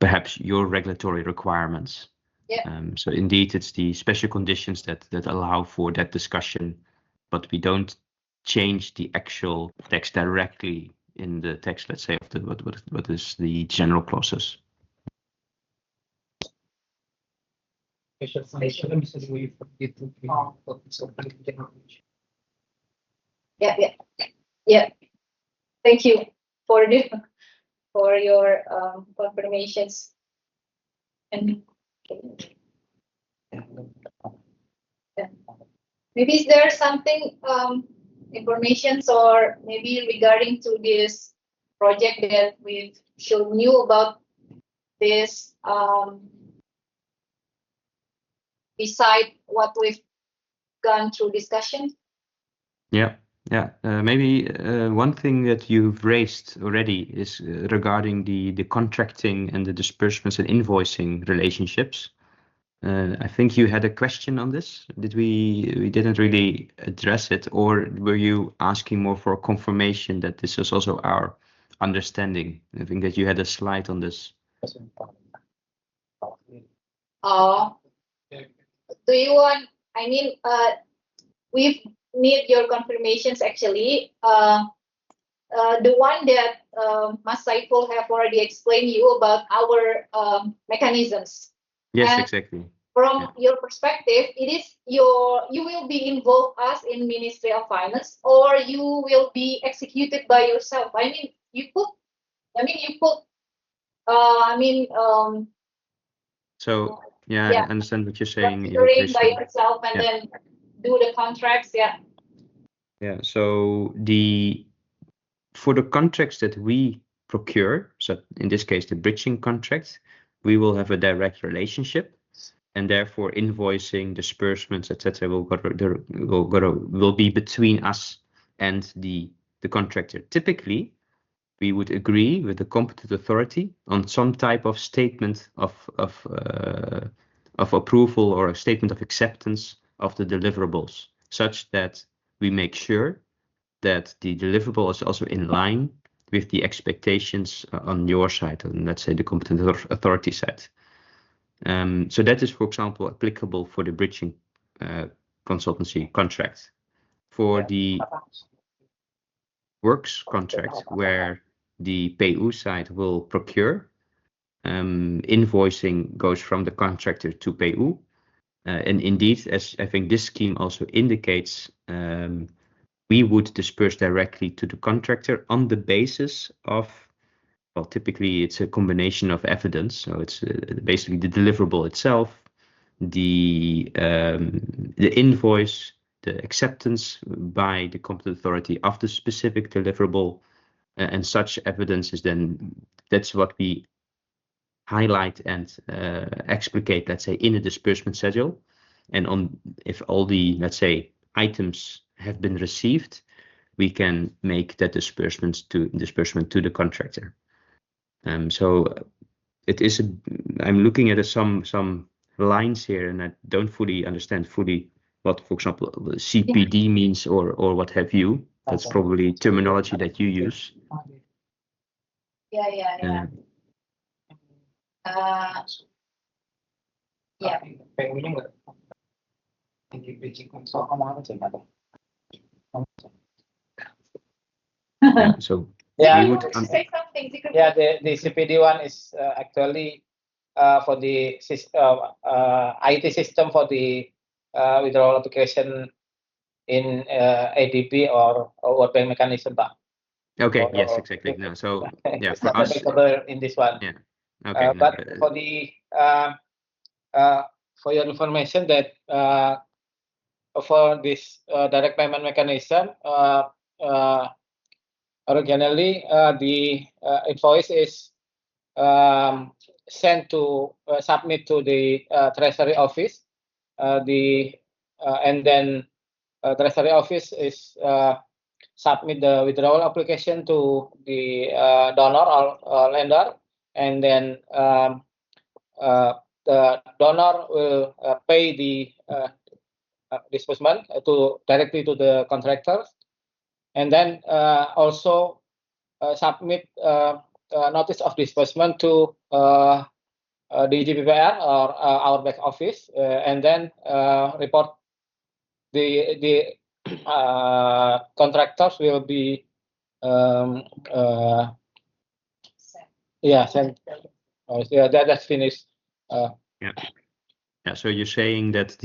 perhaps your regulatory requirements. Yeah. So indeed, it's the special conditions that allow for that discussion, but we don't change the actual text directly in the text, let's say, of the what is the general clauses. Yeah. Thank you for your confirmations. And maybe is there something informations or maybe regarding to this project that we've shown you about this beside what we've gone through discussion? Yeah. Maybe one thing that you've raised already is regarding the contracting and the disbursements and invoicing relationships. I think you had a question on this. Did we didn't really address it, or were you asking more for confirmation that this is also our understanding? I think that you had a slide on this. Do you want? I mean, we need your confirmations actually. The one that Mas Saiful have already explained you about our mechanisms. Yes, And exactly. from your perspective, it is you will be involved as in Ministry of Finance, or you will be executed by yourself. I mean, you put. So yeah, Yeah. I understand what you're saying. Considering by yourself and Yeah. then do the contracts. Yeah. Yeah. So for the contracts that we procure, so in this case the bridging contract, we will have a direct relationship, and therefore invoicing, disbursements, etc. will be between us and the contractor. Typically, we would agree with the competent authority on some type of statement of approval or a statement of acceptance of the deliverables, such that we make sure that the deliverable is also in line with the expectations on your side, and let's say the competent authority side. So that is, for example, applicable for the bridging consultancy contract. For the works contract, where the PU side will procure, invoicing goes from the contractor to PU. And indeed, as I think this scheme also indicates, we would disperse directly to the contractor on the basis of, well, typically it's a combination of evidence. So it's basically the deliverable itself, the invoice, the acceptance by the competent authority of the specific deliverable, and such evidence is then, that's what we highlight and explicate, let's say, in a disbursement schedule. And on, if all the, let's say, items have been received, we can make that disbursement to the contractor. So it is I'm looking at some lines here, and I don't fully understand what, for example, CPD means or what have you. That's probably terminology that you use. Yeah. Yeah. So Yeah. we would Say something. Yeah, the CPD one is actually for the IT system for the withdrawal application in ADB or World Bank mechanism, Pak. Okay. Yes, exactly. No, so yeah, It's for not us, applicable in this one. yeah. Okay. No, But for the for your information that for this direct payment mechanism, originally the invoice is sent to submit to the Treasury Office. And then Treasury Office is submit the withdrawal application to the donor or lender, and then the donor will pay the disbursement directly to the contractor, and then also submit notice of disbursement to DGPPR or our back office, and then report the contractors will be sent. Yeah, that's finished. yeah. So you're saying that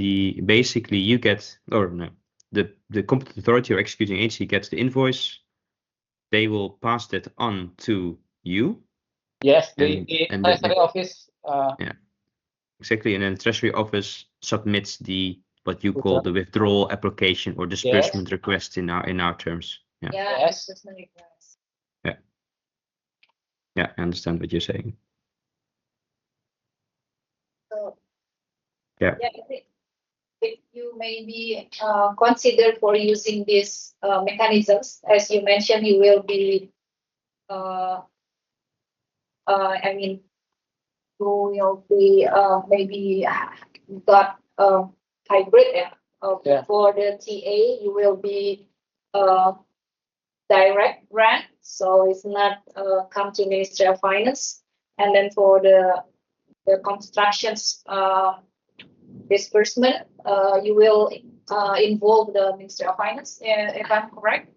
basically you get, or no, the competent authority or executing agency gets the invoice. They will pass that on to you. Yes, and the the Treasury Office. Yeah, exactly. And then the Treasury Office submits what you call the withdrawal application or disbursement request in our terms. Yeah. Yes. Disbursement request. Yeah, I understand what you're saying. So, Yeah. If you maybe consider for using these mechanisms, as you mentioned, you will be, you will be maybe got hybrid. For the TA, you will be direct grant, so it's not come to Ministry of Finance, and then for the constructions disbursement, you will involve the Ministry of Finance, if I'm correct.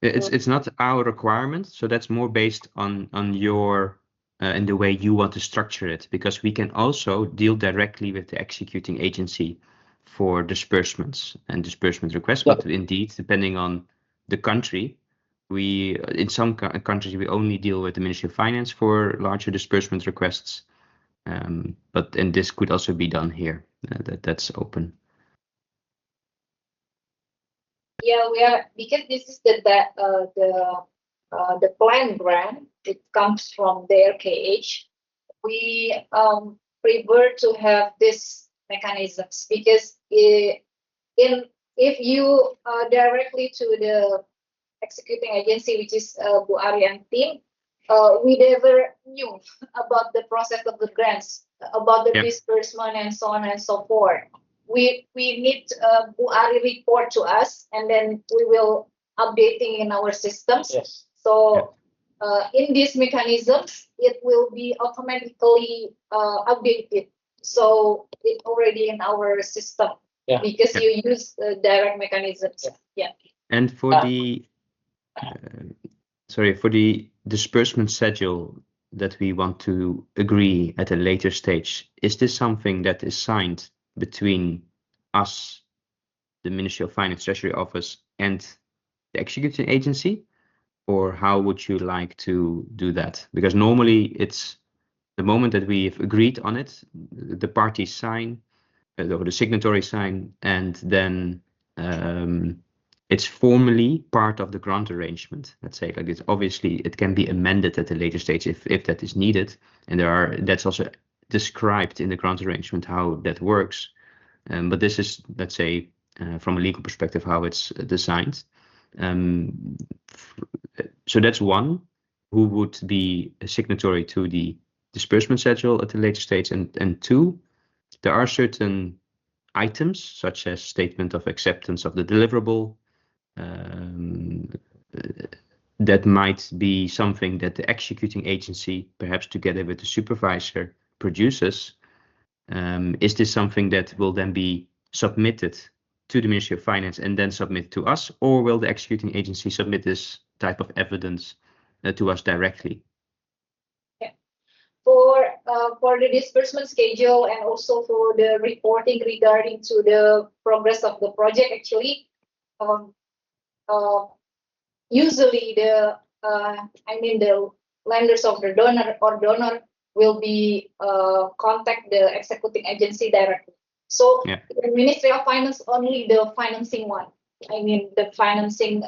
It's not our requirement, so that's more based on your and the way you want to structure it, because we can also deal directly with the executing agency for disbursements and disbursement requests. But indeed, depending on the country, in some countries we only deal with the Ministry of Finance for larger disbursement requests. And this could also be done here. That's open. Yeah, we are, because this is the plan grant. It comes from their KH. We prefer to have this mechanisms, because if you directly to the executing agency, which is Bu Ari and team, we never knew about the process of the grants, about the disbursement and so on and so forth. We need Bu Ari report to us, and then we will updating in our systems. Yes. So in these mechanisms, it will be automatically updated. So it's already in our system, because you use direct mechanisms. Yeah. And for for the disbursement schedule that we want to agree at a later stage, is this something that is signed between us, the Ministry of Finance, Treasury Office, and the executing agency? Or how would you like to do that? Because normally it's the moment that we've agreed on it, the parties sign, or the signatories sign, and then it's formally part of the grant arrangement. Let's say like this. Obviously, it can be amended at a later stage if that is needed, and that's also described in the grant arrangement how that works. But this is, let's say, from a legal perspective, how it's designed. So that's one, who would be a signatory to the disbursement schedule at a later stage, and two, there are certain items such as statement of acceptance of the deliverable that might be something that the executing agency, perhaps together with the supervisor, produces. Is this something that will then be submitted to the Ministry of Finance and then submit to us, or will the executing agency submit this type of evidence to us directly? for the disbursement schedule and also for the reporting regarding to the progress of the project, actually, um, usually the lenders of the donor will be contact the executing agency directly. So Yeah. the Ministry of Finance only the financing one. The financing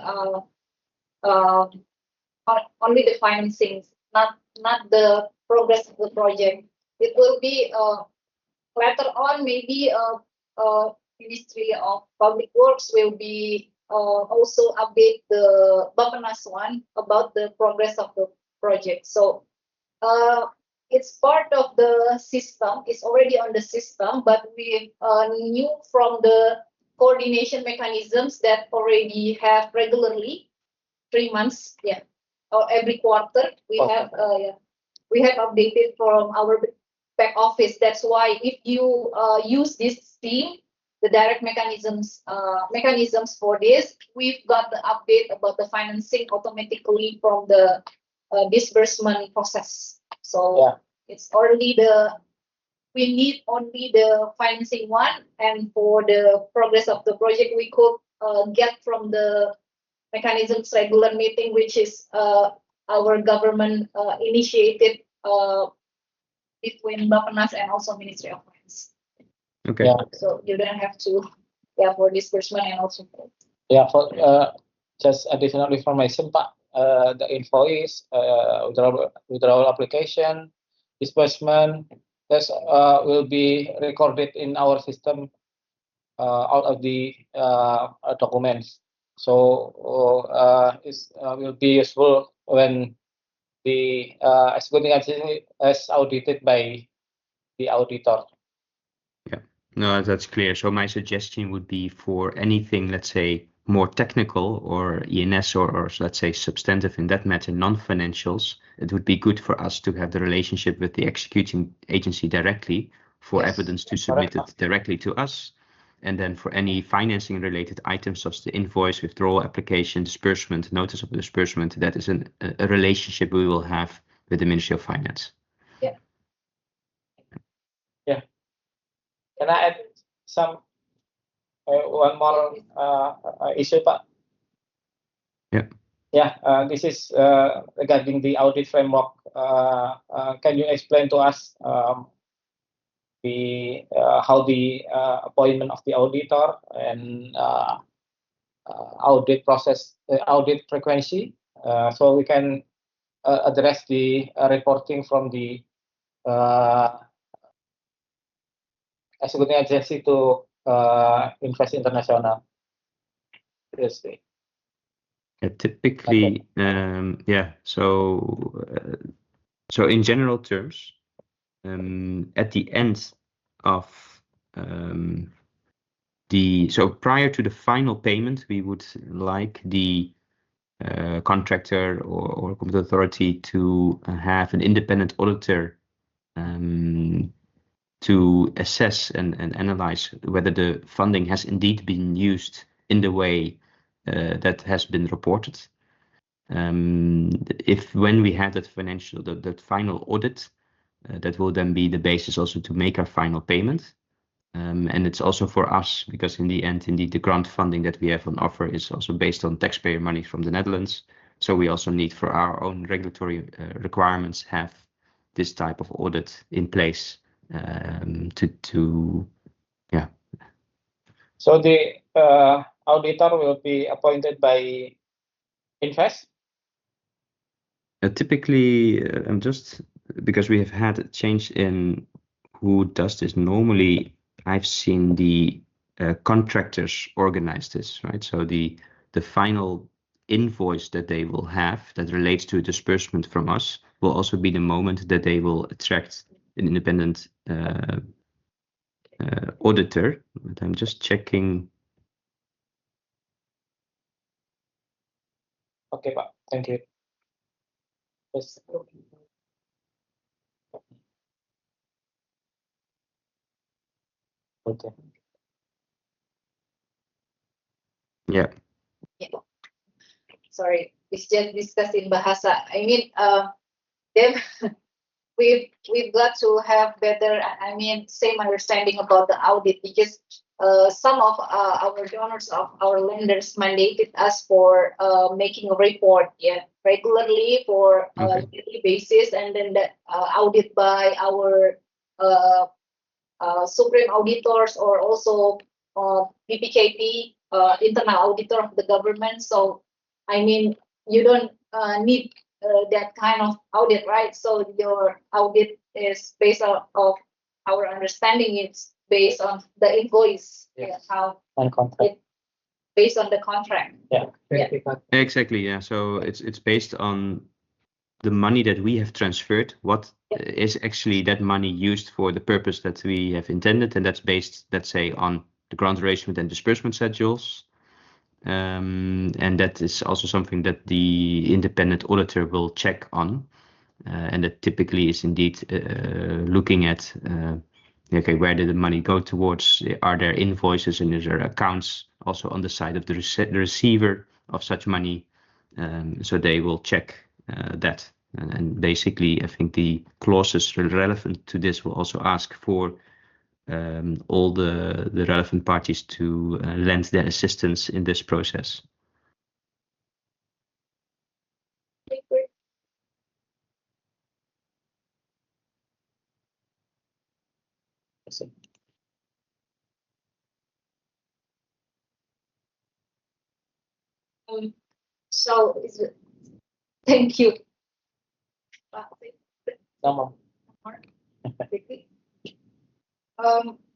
only the financing, not the progress of the project. It will be later on maybe Ministry of Public Works will be also update the Bappenas one about the progress of the project. So it's part of the system. It's already on the system, but we knew from the coordination mechanisms that already have regularly 3 months, or every quarter we have we have updated from our back office. That's why if you use this scheme, the direct mechanisms for this, we've got the update about the financing automatically from the disbursement process. So it's only we need only the financing one, and for the progress of the project, we could get from the mechanisms regular meeting, which is our government initiated between Bappenas and also Ministry of Finance. Okay. Yeah. So you don't have to, for disbursement and also for. Yeah, for just additional information, Pak. The invoice, withdrawal application, disbursement, this will be recorded in our system out of the documents. So it will be useful when the executing agency is audited by the auditor. Yeah, no, that's clear. So my suggestion would be for anything, let's say, more technical or ENS or let's say substantive in that matter, non-financials, it would be good for us to have the relationship with the executing agency directly for evidence to submit it directly to us. And then for any financing related items such as the invoice, withdrawal application, disbursement, notice of disbursement, that is a relationship we will have with the Ministry of Finance. Yeah. Can I add some one more issue, Pak? Yeah. Yeah, this is regarding the audit framework. Can you explain to us how the appointment of the auditor and audit process, audit frequency, so we can address the reporting from the executing agency to Invest International. Yes. Typically, so in general terms, at the end of so prior to the final payment, we would like the contractor or competent authority to have an independent auditor to assess and analyze whether the funding has indeed been used in the way that has been reported. If when we have that that final audit, that will then be the basis also to make our final payment. And it's also for us, because in the end, indeed, the grant funding that we have on offer is also based on taxpayer money from the Netherlands. So we also need for our own regulatory requirements have this type of audit in place So the auditor will be appointed by Invest? Typically, just because we have had a change in who does this. Normally, I've seen the contractors organize this, right? So the final invoice that they will have that relates to a disbursement from us will also be the moment that they will attract an independent auditor. But I'm just checking. Okay, Pak. Thank you. Yes. Okay. Yeah. Sorry, it's just discussing bahasa. Them we've got to have better, I mean, same understanding about the audit, because some of our donors, of our lenders, mandated us for making a report, regularly for Okay. daily basis, and then the audit by our supreme auditors, or also BPKP, internal auditor of the government. So, I mean, you don't need that kind of audit, right? So your audit is based on of our understanding. It's based on the invoice, how On contract. based on the contract. Yeah. Exactly. Yeah. So it's based on the money that we have transferred. What is actually that money used for the purpose that we have intended, and that's based, let's say, on the grant arrangement and disbursement schedules. And that is also something that the independent auditor will check on, and that typically is indeed looking at okay, where did the money go towards? Are there invoices and is there accounts also on the side of the receiver of such money? So they will check that. And basically, I think the clauses relevant to this will also ask for all the relevant parties to lend their assistance in this process. So thank you. No more.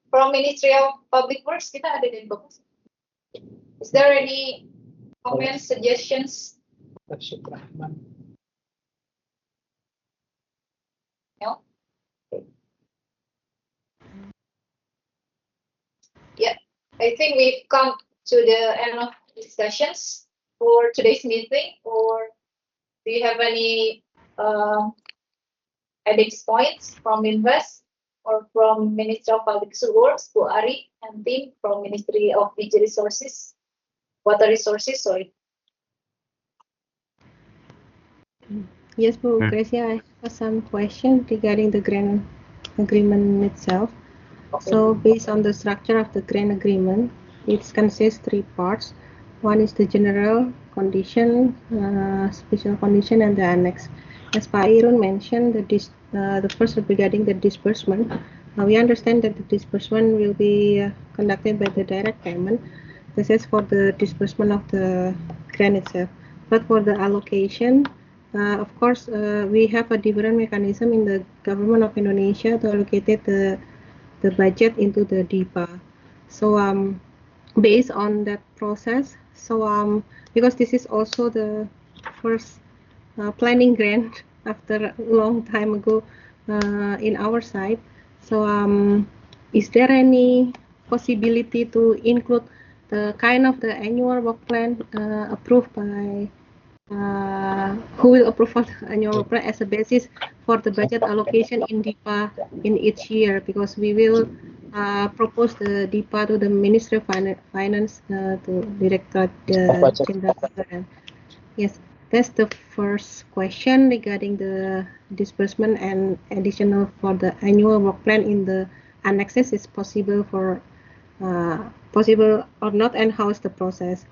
From Ministry of Public Works, kita ada di bagus. Is there any comments, suggestions? No? Yeah, I think we've come to the end of discussions for today's meeting. Or do you have any added points from Invest or from Ministry of Public Works, Bu Ari and team from Ministry of Resources, Water Resources, sorry. Yes, Bu Gracia, I have some question regarding the grant agreement itself. So based on the structure of the grant agreement, it consists three parts. One is the general condition, special condition, and the annex. As Pak Irun mentioned, the first regarding the disbursement, we understand that the disbursement will be conducted by the direct payment. This is for the disbursement of the grant itself. But for the allocation, of course, we have a different mechanism in the government of Indonesia to allocate the budget into the DIPA. So based on that process, so because this is also the first planning grant after a long time ago in our side, so is there any possibility to include the kind of the annual work plan approved by who will approve the annual work plan as a basis for the budget allocation in DIPA in each year, because we will propose the DIPA to the Ministry of Finance to Directorate General Anggaran. Yes, that's the first question regarding the disbursement and additional for the annual work plan in the annexes is possible for possible or not, and how is the process.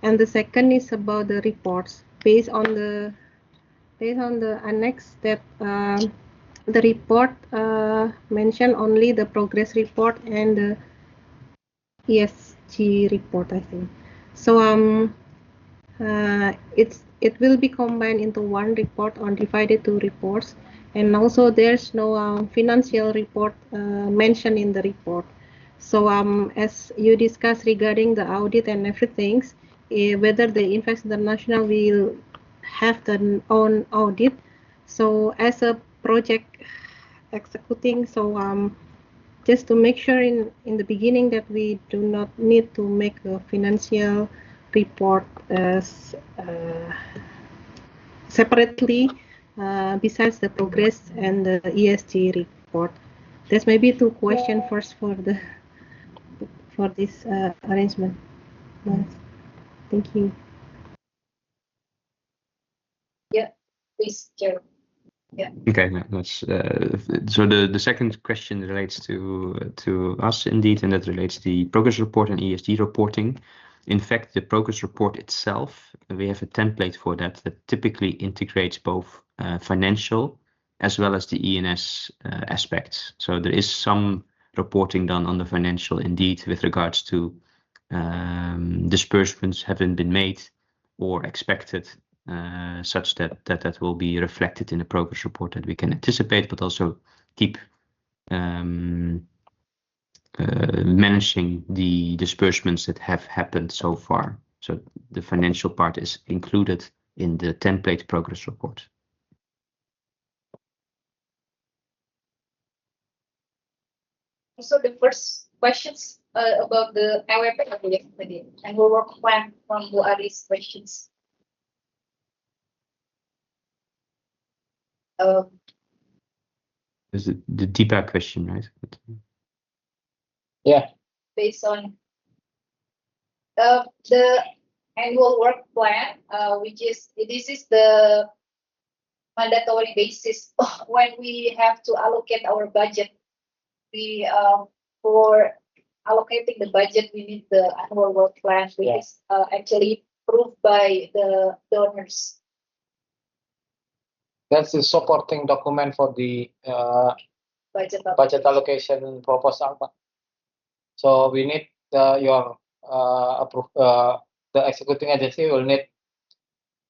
And the second is about the reports based on the annex that the report mention only the progress report and the ESG report, I think. So it will be combined into one report or divided two reports, and also there's no financial report mentioned in the report. So as you discussed regarding the audit and everything, whether the Invest International will have their own audit. So as a project executing, so just to make sure in the beginning that we do not need to make a financial report separately besides the progress and the ESG report. There's maybe two questions first for this arrangement. Yes. Thank you. Yeah, please, Chair. Okay, that's so the second question relates to us indeed, and that relates to the progress report and ESG reporting. In fact, the progress report itself, we have a template for that typically integrates both financial as well as the ENS aspects. So there is some reporting done on the financial indeed with regards to disbursements having been made or expected, such that will be reflected in the progress report that we can anticipate, but also keep managing the disbursements that have happened so far. So the financial part is included in the template progress report. So the first questions about the AWP and we'll work plan from Bu Ari's questions. Is it the DIPA question, right? Yeah. Based on the annual work plan, this is the mandatory basis when we have to allocate our budget. We for allocating the budget, we need the annual work plan, which is actually approved by the donors. That's the supporting document for the budget allocation proposal. So we need your the executing agency will need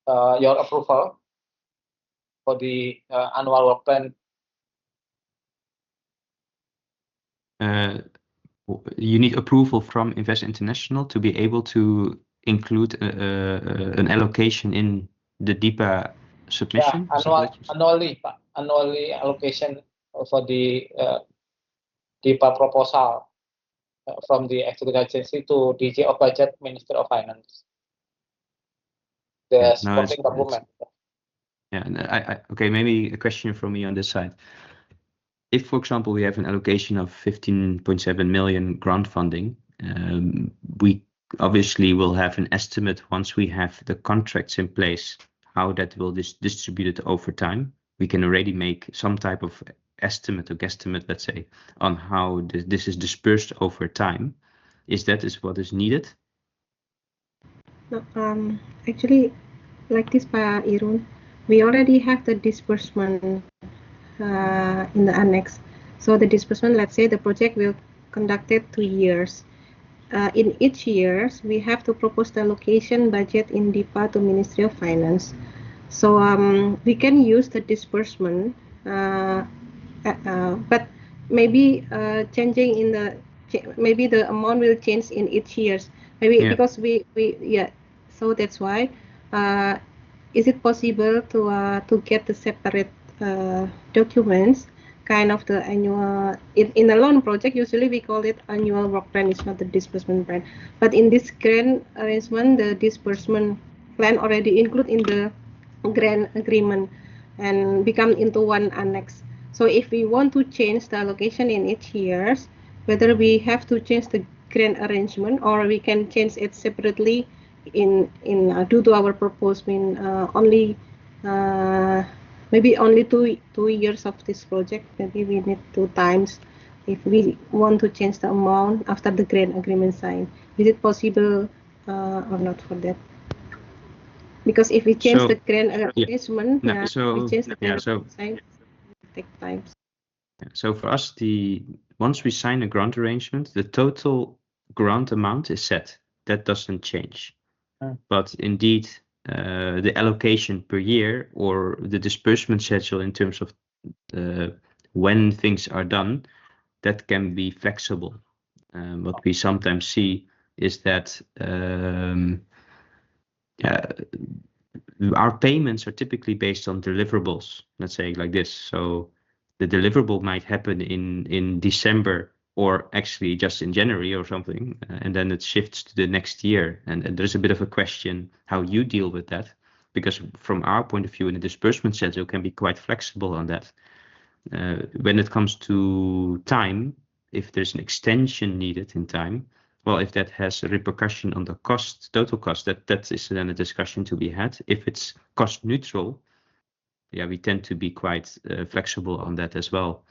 your approval for the annual work plan. You need approval from Invest International to be able to include an allocation in the DIPA submission. Yeah, annually allocation for the DIPA proposal from the executive agency to DG of Budget, Minister of Finance. The supporting document. Yeah, okay, maybe a question from me on this side. If, for example, we have an allocation of 15.7 million grant funding, we obviously will have an estimate once we have the contracts in place, how that will distribute over time. We can already make some type of estimate or guesstimate, let's say, on how this is dispersed over time. Is what is needed? No, actually, like this, Pak Irun, we already have the disbursement in the annex. So the disbursement, let's say the project will conducted 2 years. In each year, we have to propose the allocation budget in DIPA to Ministry of Finance. So we can use the disbursement, but maybe changing in maybe the amount will change in each years. Maybe because we so that's why. Is it possible to get the separate documents, kind of the annual in a loan project? Usually we call it annual work plan. It's not the disbursement plan, but in this grant arrangement, the disbursement plan already include in the grant agreement and become into one annex. So if we want to change the allocation in each years, whether we have to change the grant arrangement or we can change it separately in due to our purpose, only maybe only two years of this project. Maybe we need 2 times if we want to change the amount after the grant agreement signed. Is it possible or not for that? Because if we change the grant arrangement, we change the grant sign, take time. So for us, once we sign a grant arrangement, the total grant amount is set. That doesn't change. But indeed, the allocation per year or the disbursement schedule in terms of when things are done, that can be flexible. What we sometimes see is that our payments are typically based on deliverables, let's say like this. So the deliverable might happen in December or actually just in January or something, and then it shifts to the next year. And there's a bit of a question how you deal with that, because from our point of view, in the disbursement schedule can be quite flexible on that. When it comes to time, if there's an extension needed in time, well, if that has a repercussion on the cost, total cost, that is then a discussion to be had. If it's cost neutral, yeah, we tend to be quite flexible on that as well.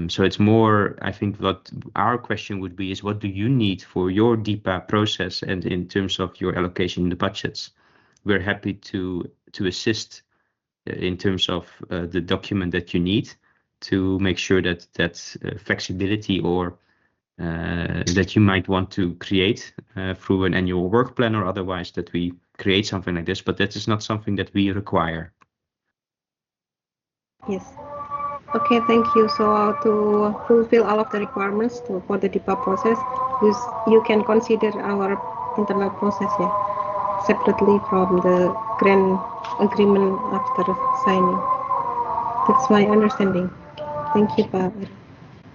So it's more, I think what our question would be is, what do you need for your DIPA process, and in terms of your allocation in the budgets? We're happy to assist in terms of the document that you need to make sure that flexibility or that you might want to create through an annual work plan or otherwise, that we create something like this, but that is not something that we require. Yes. Okay, thank you. So to fulfill all of the requirements for the DIPA process, you can consider our internal process, yeah, separately from the grant agreement after signing. That's my understanding. Thank you, Pak.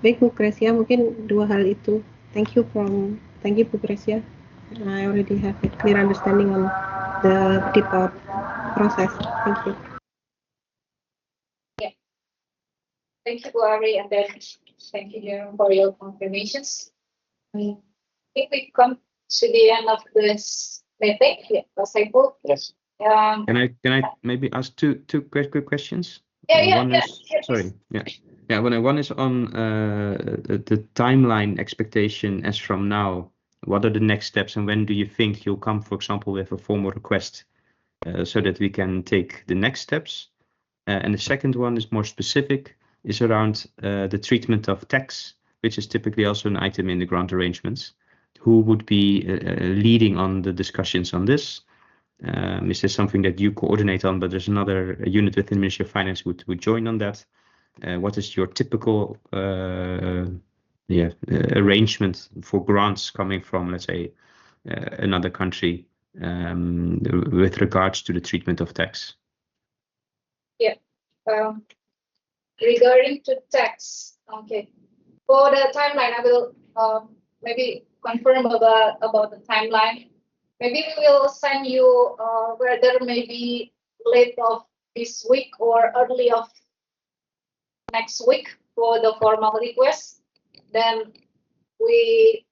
Baik, Bu Gracia, mungkin dua hal itu. Thank you, Bu Gracia. I already have a clear understanding on the DIPA process. Thank you. Thank you, Bu Ari, and then thank you, Jerome, for your confirmations. I think we come to the end of this meeting. Yeah, Saiful. Yes. Can I maybe ask two quick questions? One is, sorry. Yeah. One is on the timeline expectation as from now. What are the next steps, and when do you think you'll come, for example, with a formal request so that we can take the next steps? And the second one is more specific, is around the treatment of tax, which is typically also an item in the grant arrangements. Who would be leading on the discussions on this? Is this something that you coordinate on, but there's another unit within the Ministry of Finance would join on that? What is your typical arrangement for grants coming from, let's say, another country with regards to the treatment of tax? Yeah. Regarding to tax, okay. For the timeline, I will maybe confirm about the timeline. Maybe we will send you whether maybe late of this week or early of next week for the formal request. Then we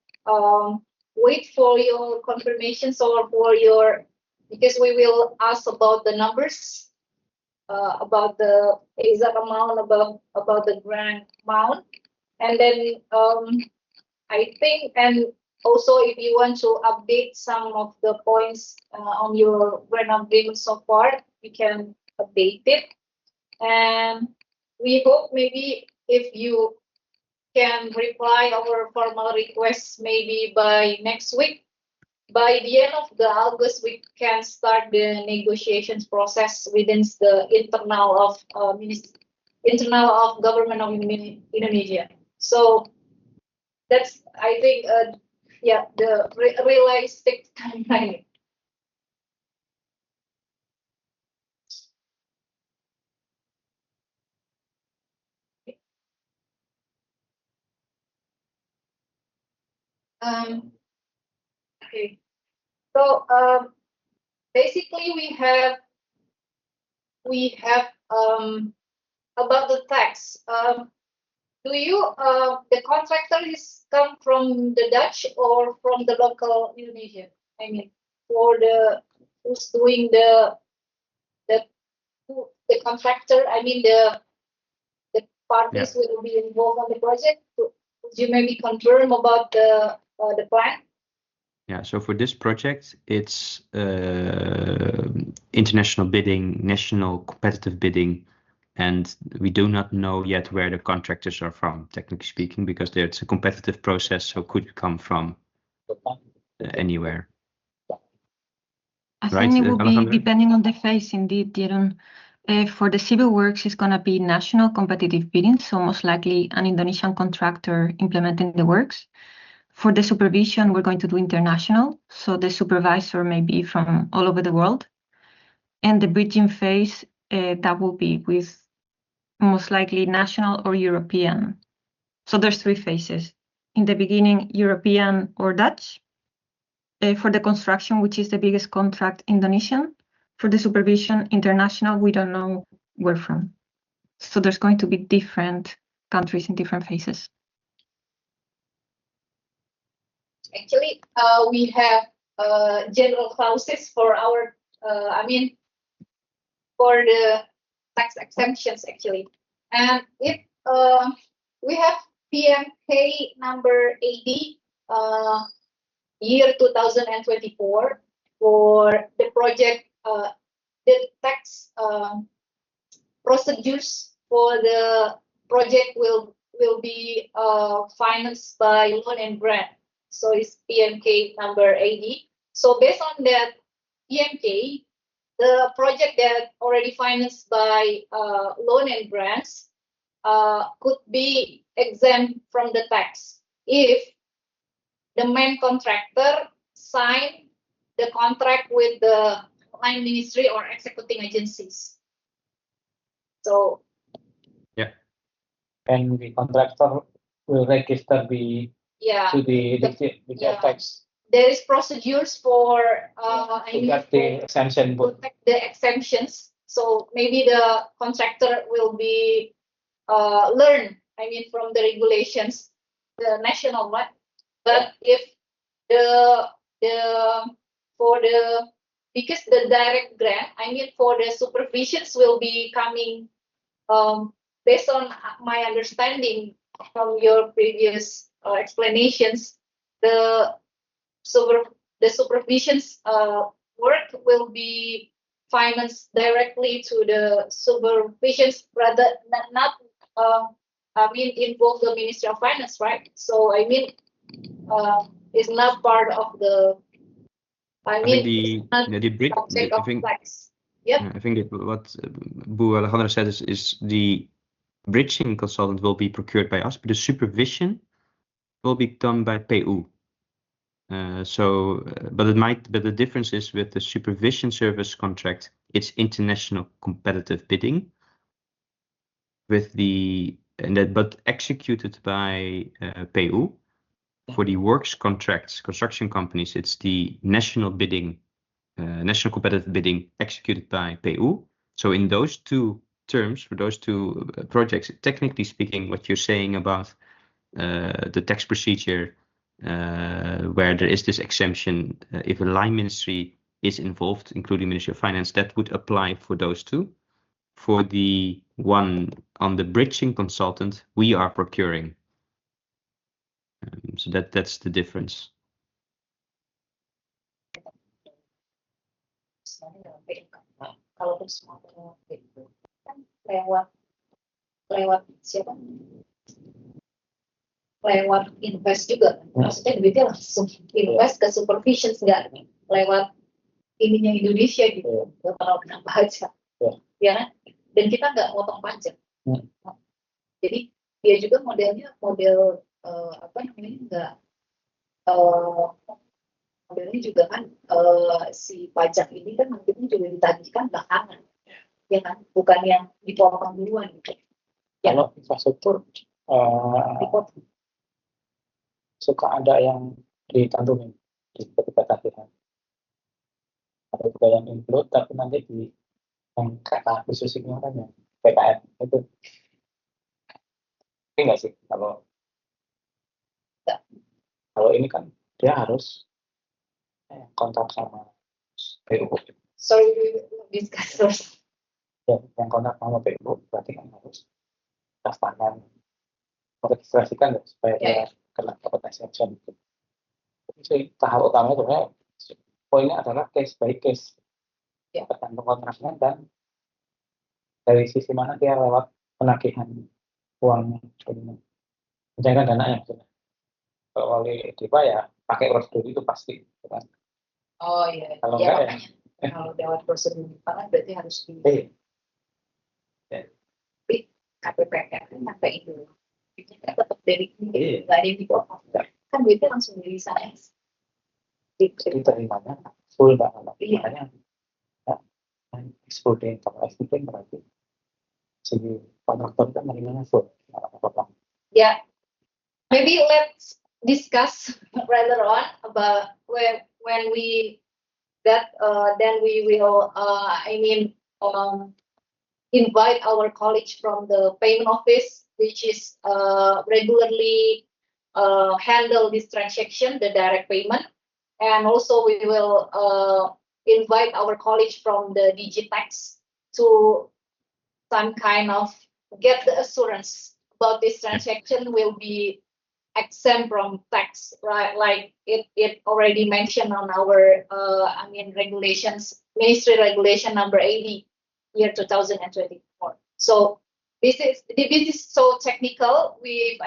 wait for your confirmations or for your, because we will ask about the numbers, about the exact amount, about the grant amount, and then I think, and also if you want to update some of the points on your grant agreement so far, you can update it. And we hope maybe if you can reply our formal requests maybe by next week. By the end of the August, we can start the negotiations process within the internal of government of Indonesia. So that's, I think, the realistic timeline. Okay. So basically we have about the tax. Do you the contractor is come from the Dutch or from the local Indonesia? I mean, for the who's doing the contractor? I mean the parties will be involved on the project. Could you maybe confirm about the plan? Yeah, so for this project, it's international bidding, national competitive bidding, and we do not know yet where the contractors are from, technically speaking, because it's a competitive process, so could come from anywhere. I Right, think it will be Alejandra? depending on the phase, indeed, Jeroen. For the civil works, it's going to be national competitive bidding, so most likely an Indonesian contractor implementing the works. For the supervision, we're going to do international, so the supervisor may be from all over the world. And the bridging phase, that will be with most likely national or European. So there's three phases. In the beginning, European or Dutch. For the construction, which is the biggest contract, Indonesian. For the supervision, international, we don't know where from. So there's going to be different countries in different phases. Actually, we have general clauses for our, for the tax exemptions actually. And if we have PMK number 80 year 2024 for the project, the tax procedures for the project will be financed by loan and grant. So it's PMK number 80. So based on that PMK, the project that already financed by loan and grants could be exempt from the tax if the main contractor signed the contract with the line ministry or executing agencies. So And the contractor will register the yeah, to the tax there is procedures for to get the exemption. protect the exemptions. So maybe the contractor will be learn. I mean, from the regulations, the national one. But if the for the because the direct grant, I mean, for the supervisions will be coming based on my understanding from your previous explanations, the supervisions work will be financed directly to the supervisions rather not I mean involve the Ministry of Finance, right? So I mean it's not part of the I mean think the bridge. subject of tax. Yep. I think that what Bu Alejandro said is the bridging consultant will be procured by us, but the supervision will be done by PU. But the difference is with the supervision service contract, it's international competitive bidding. But executed by PU. For the works contracts, construction companies, it's the national bidding, national competitive bidding executed by PU. So in those two terms, for those two projects, technically speaking, what you're saying about the tax procedure where there is this exemption, if a line ministry is involved, including Ministry of Finance, that would apply for those two. For the one on the bridging consultant, we are procuring. So that's the difference. Kalau semua lewat siapa? Lewat invest juga, maksudnya duitnya langsung invest ke supervision nggak lewat ininya Indonesia gitu, nggak terlalu kena pajak, ya kan? Dan kita nggak motong pajak, jadi dia juga modelnya model apa namanya nggak modelnya juga kan si pajak ini kan nantinya juga ditagihkan belakangan, ya kan? Bukan yang dipotong duluan gitu. Kalau infrastruktur suka ada yang ditantumin di tagihan. Ada juga yang include tapi nanti di yang kata khususnya kan yang PKM itu. Ini enggak sih kalau ini kan dia harus kontak sama PU. Sorry, we discuss first. Ya, yang kontak sama PU berarti kan harus daftarkan meregistrasikan ya, supaya dia kena dapat exemption. Jadi tahap utama sebenarnya poinnya adalah case by case, ya tergantung kontraknya dan dari sisi mana dia lewat penagihan uang mencairkan dananya. Kalau wali DIPA ya pakai prosedur itu pasti, kan? Oh iya. Kalau enggak ya, kalau lewat prosedur kan berarti harus di KPPR kan sampai itu. Kita tetap dari nggak ada yang dipotong, kan duitnya langsung dari sana. Jadi terimanya full banget, makanya ekspornya kalau ekspornya berarti segi kontraktor kan menerimanya full, potong. Yeah, maybe let's discuss later on about when we that then we will invite our colleagues from the payment office, which is regularly handle this transaction, the direct payment, and also we will invite our colleagues from the Digitax to some kind of get the assurance about this transaction will be exempt from tax, right? Like it already mentioned on our regulations, ministry regulation number 80, year 2024. So this is so technical. We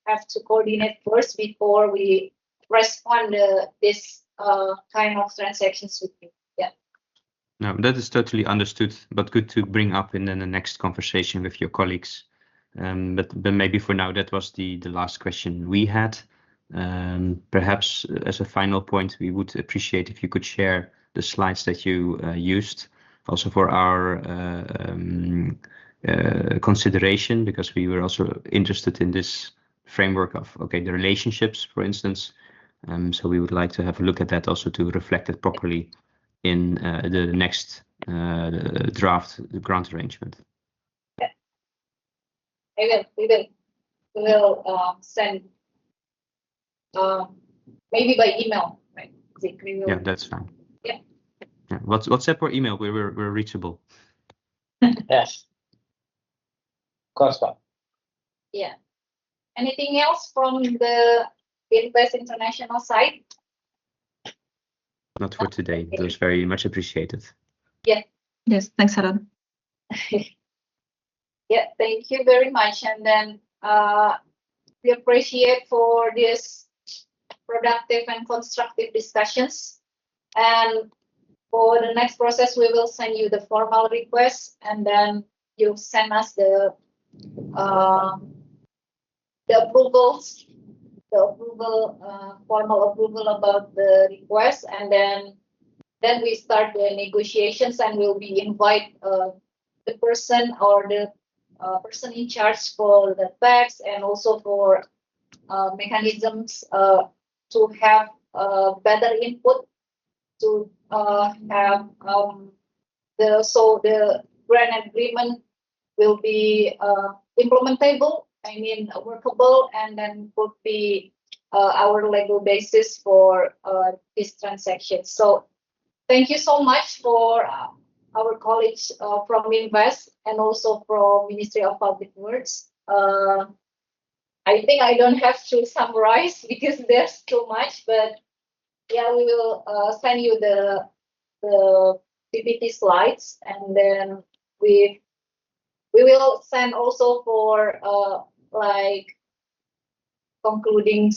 have to coordinate first before we respond this kind of transactions with you. Yeah. No, that is totally understood, but good to bring up in the next conversation with your colleagues. But maybe for now, that was the last question we had. Perhaps as a final point, we would appreciate if you could share the slides that you used, also for our consideration, because we were also interested in this framework of, okay, the relationships, for instance. So we would like to have a look at that also to reflect it properly in the next draft, the grant arrangement. We will send maybe by email, right? Yeah, that's fine. Yeah. Yeah. WhatsApp or email? We're reachable. Yes. Of course, Pak. Yeah. Anything else from the Invest International side? Not for today. Okay. That was very much appreciated. Yeah. Yes, thanks a lot. Yeah, thank you very much. And then we appreciate for this productive and constructive discussions. And for the next process, we will send you the formal request, and then you send us the approvals, formal approval about the request, and then we start the negotiations, and we'll be invite the person or the person in charge for the tax and also for mechanisms to have better input to have the grant agreement will be implementable, workable, and then would be our legal basis for this transaction. So thank you so much for our colleagues from Invest and also from Ministry of Public Works. I think I don't have to summarize because there's too much, but yeah, we will send you the PPT slides, and then we will send also for like concluding,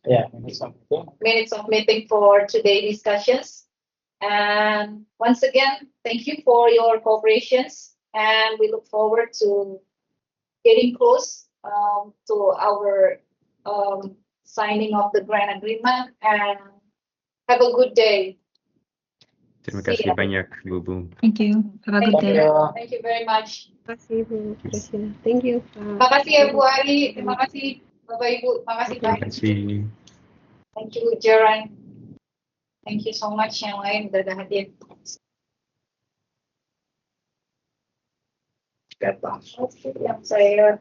Yeah, maybe something. minutes of meeting for today's discussions. And once again, thank you for your cooperations, and we look forward to getting close to our signing of the grant agreement, and have a good day. Terima See kasih ya. banyak, Bu Bu. Thank you. Have a good Thank day. you. Thank you very much. Terima kasih Bu Presiden. Thank you. Terima kasih ya Bu Ari, terima kasih Bapak Ibu, terima kasih Terima Pak. kasih. Thank you Jaran. Thank you so much yang lain udah hadir. Yang saya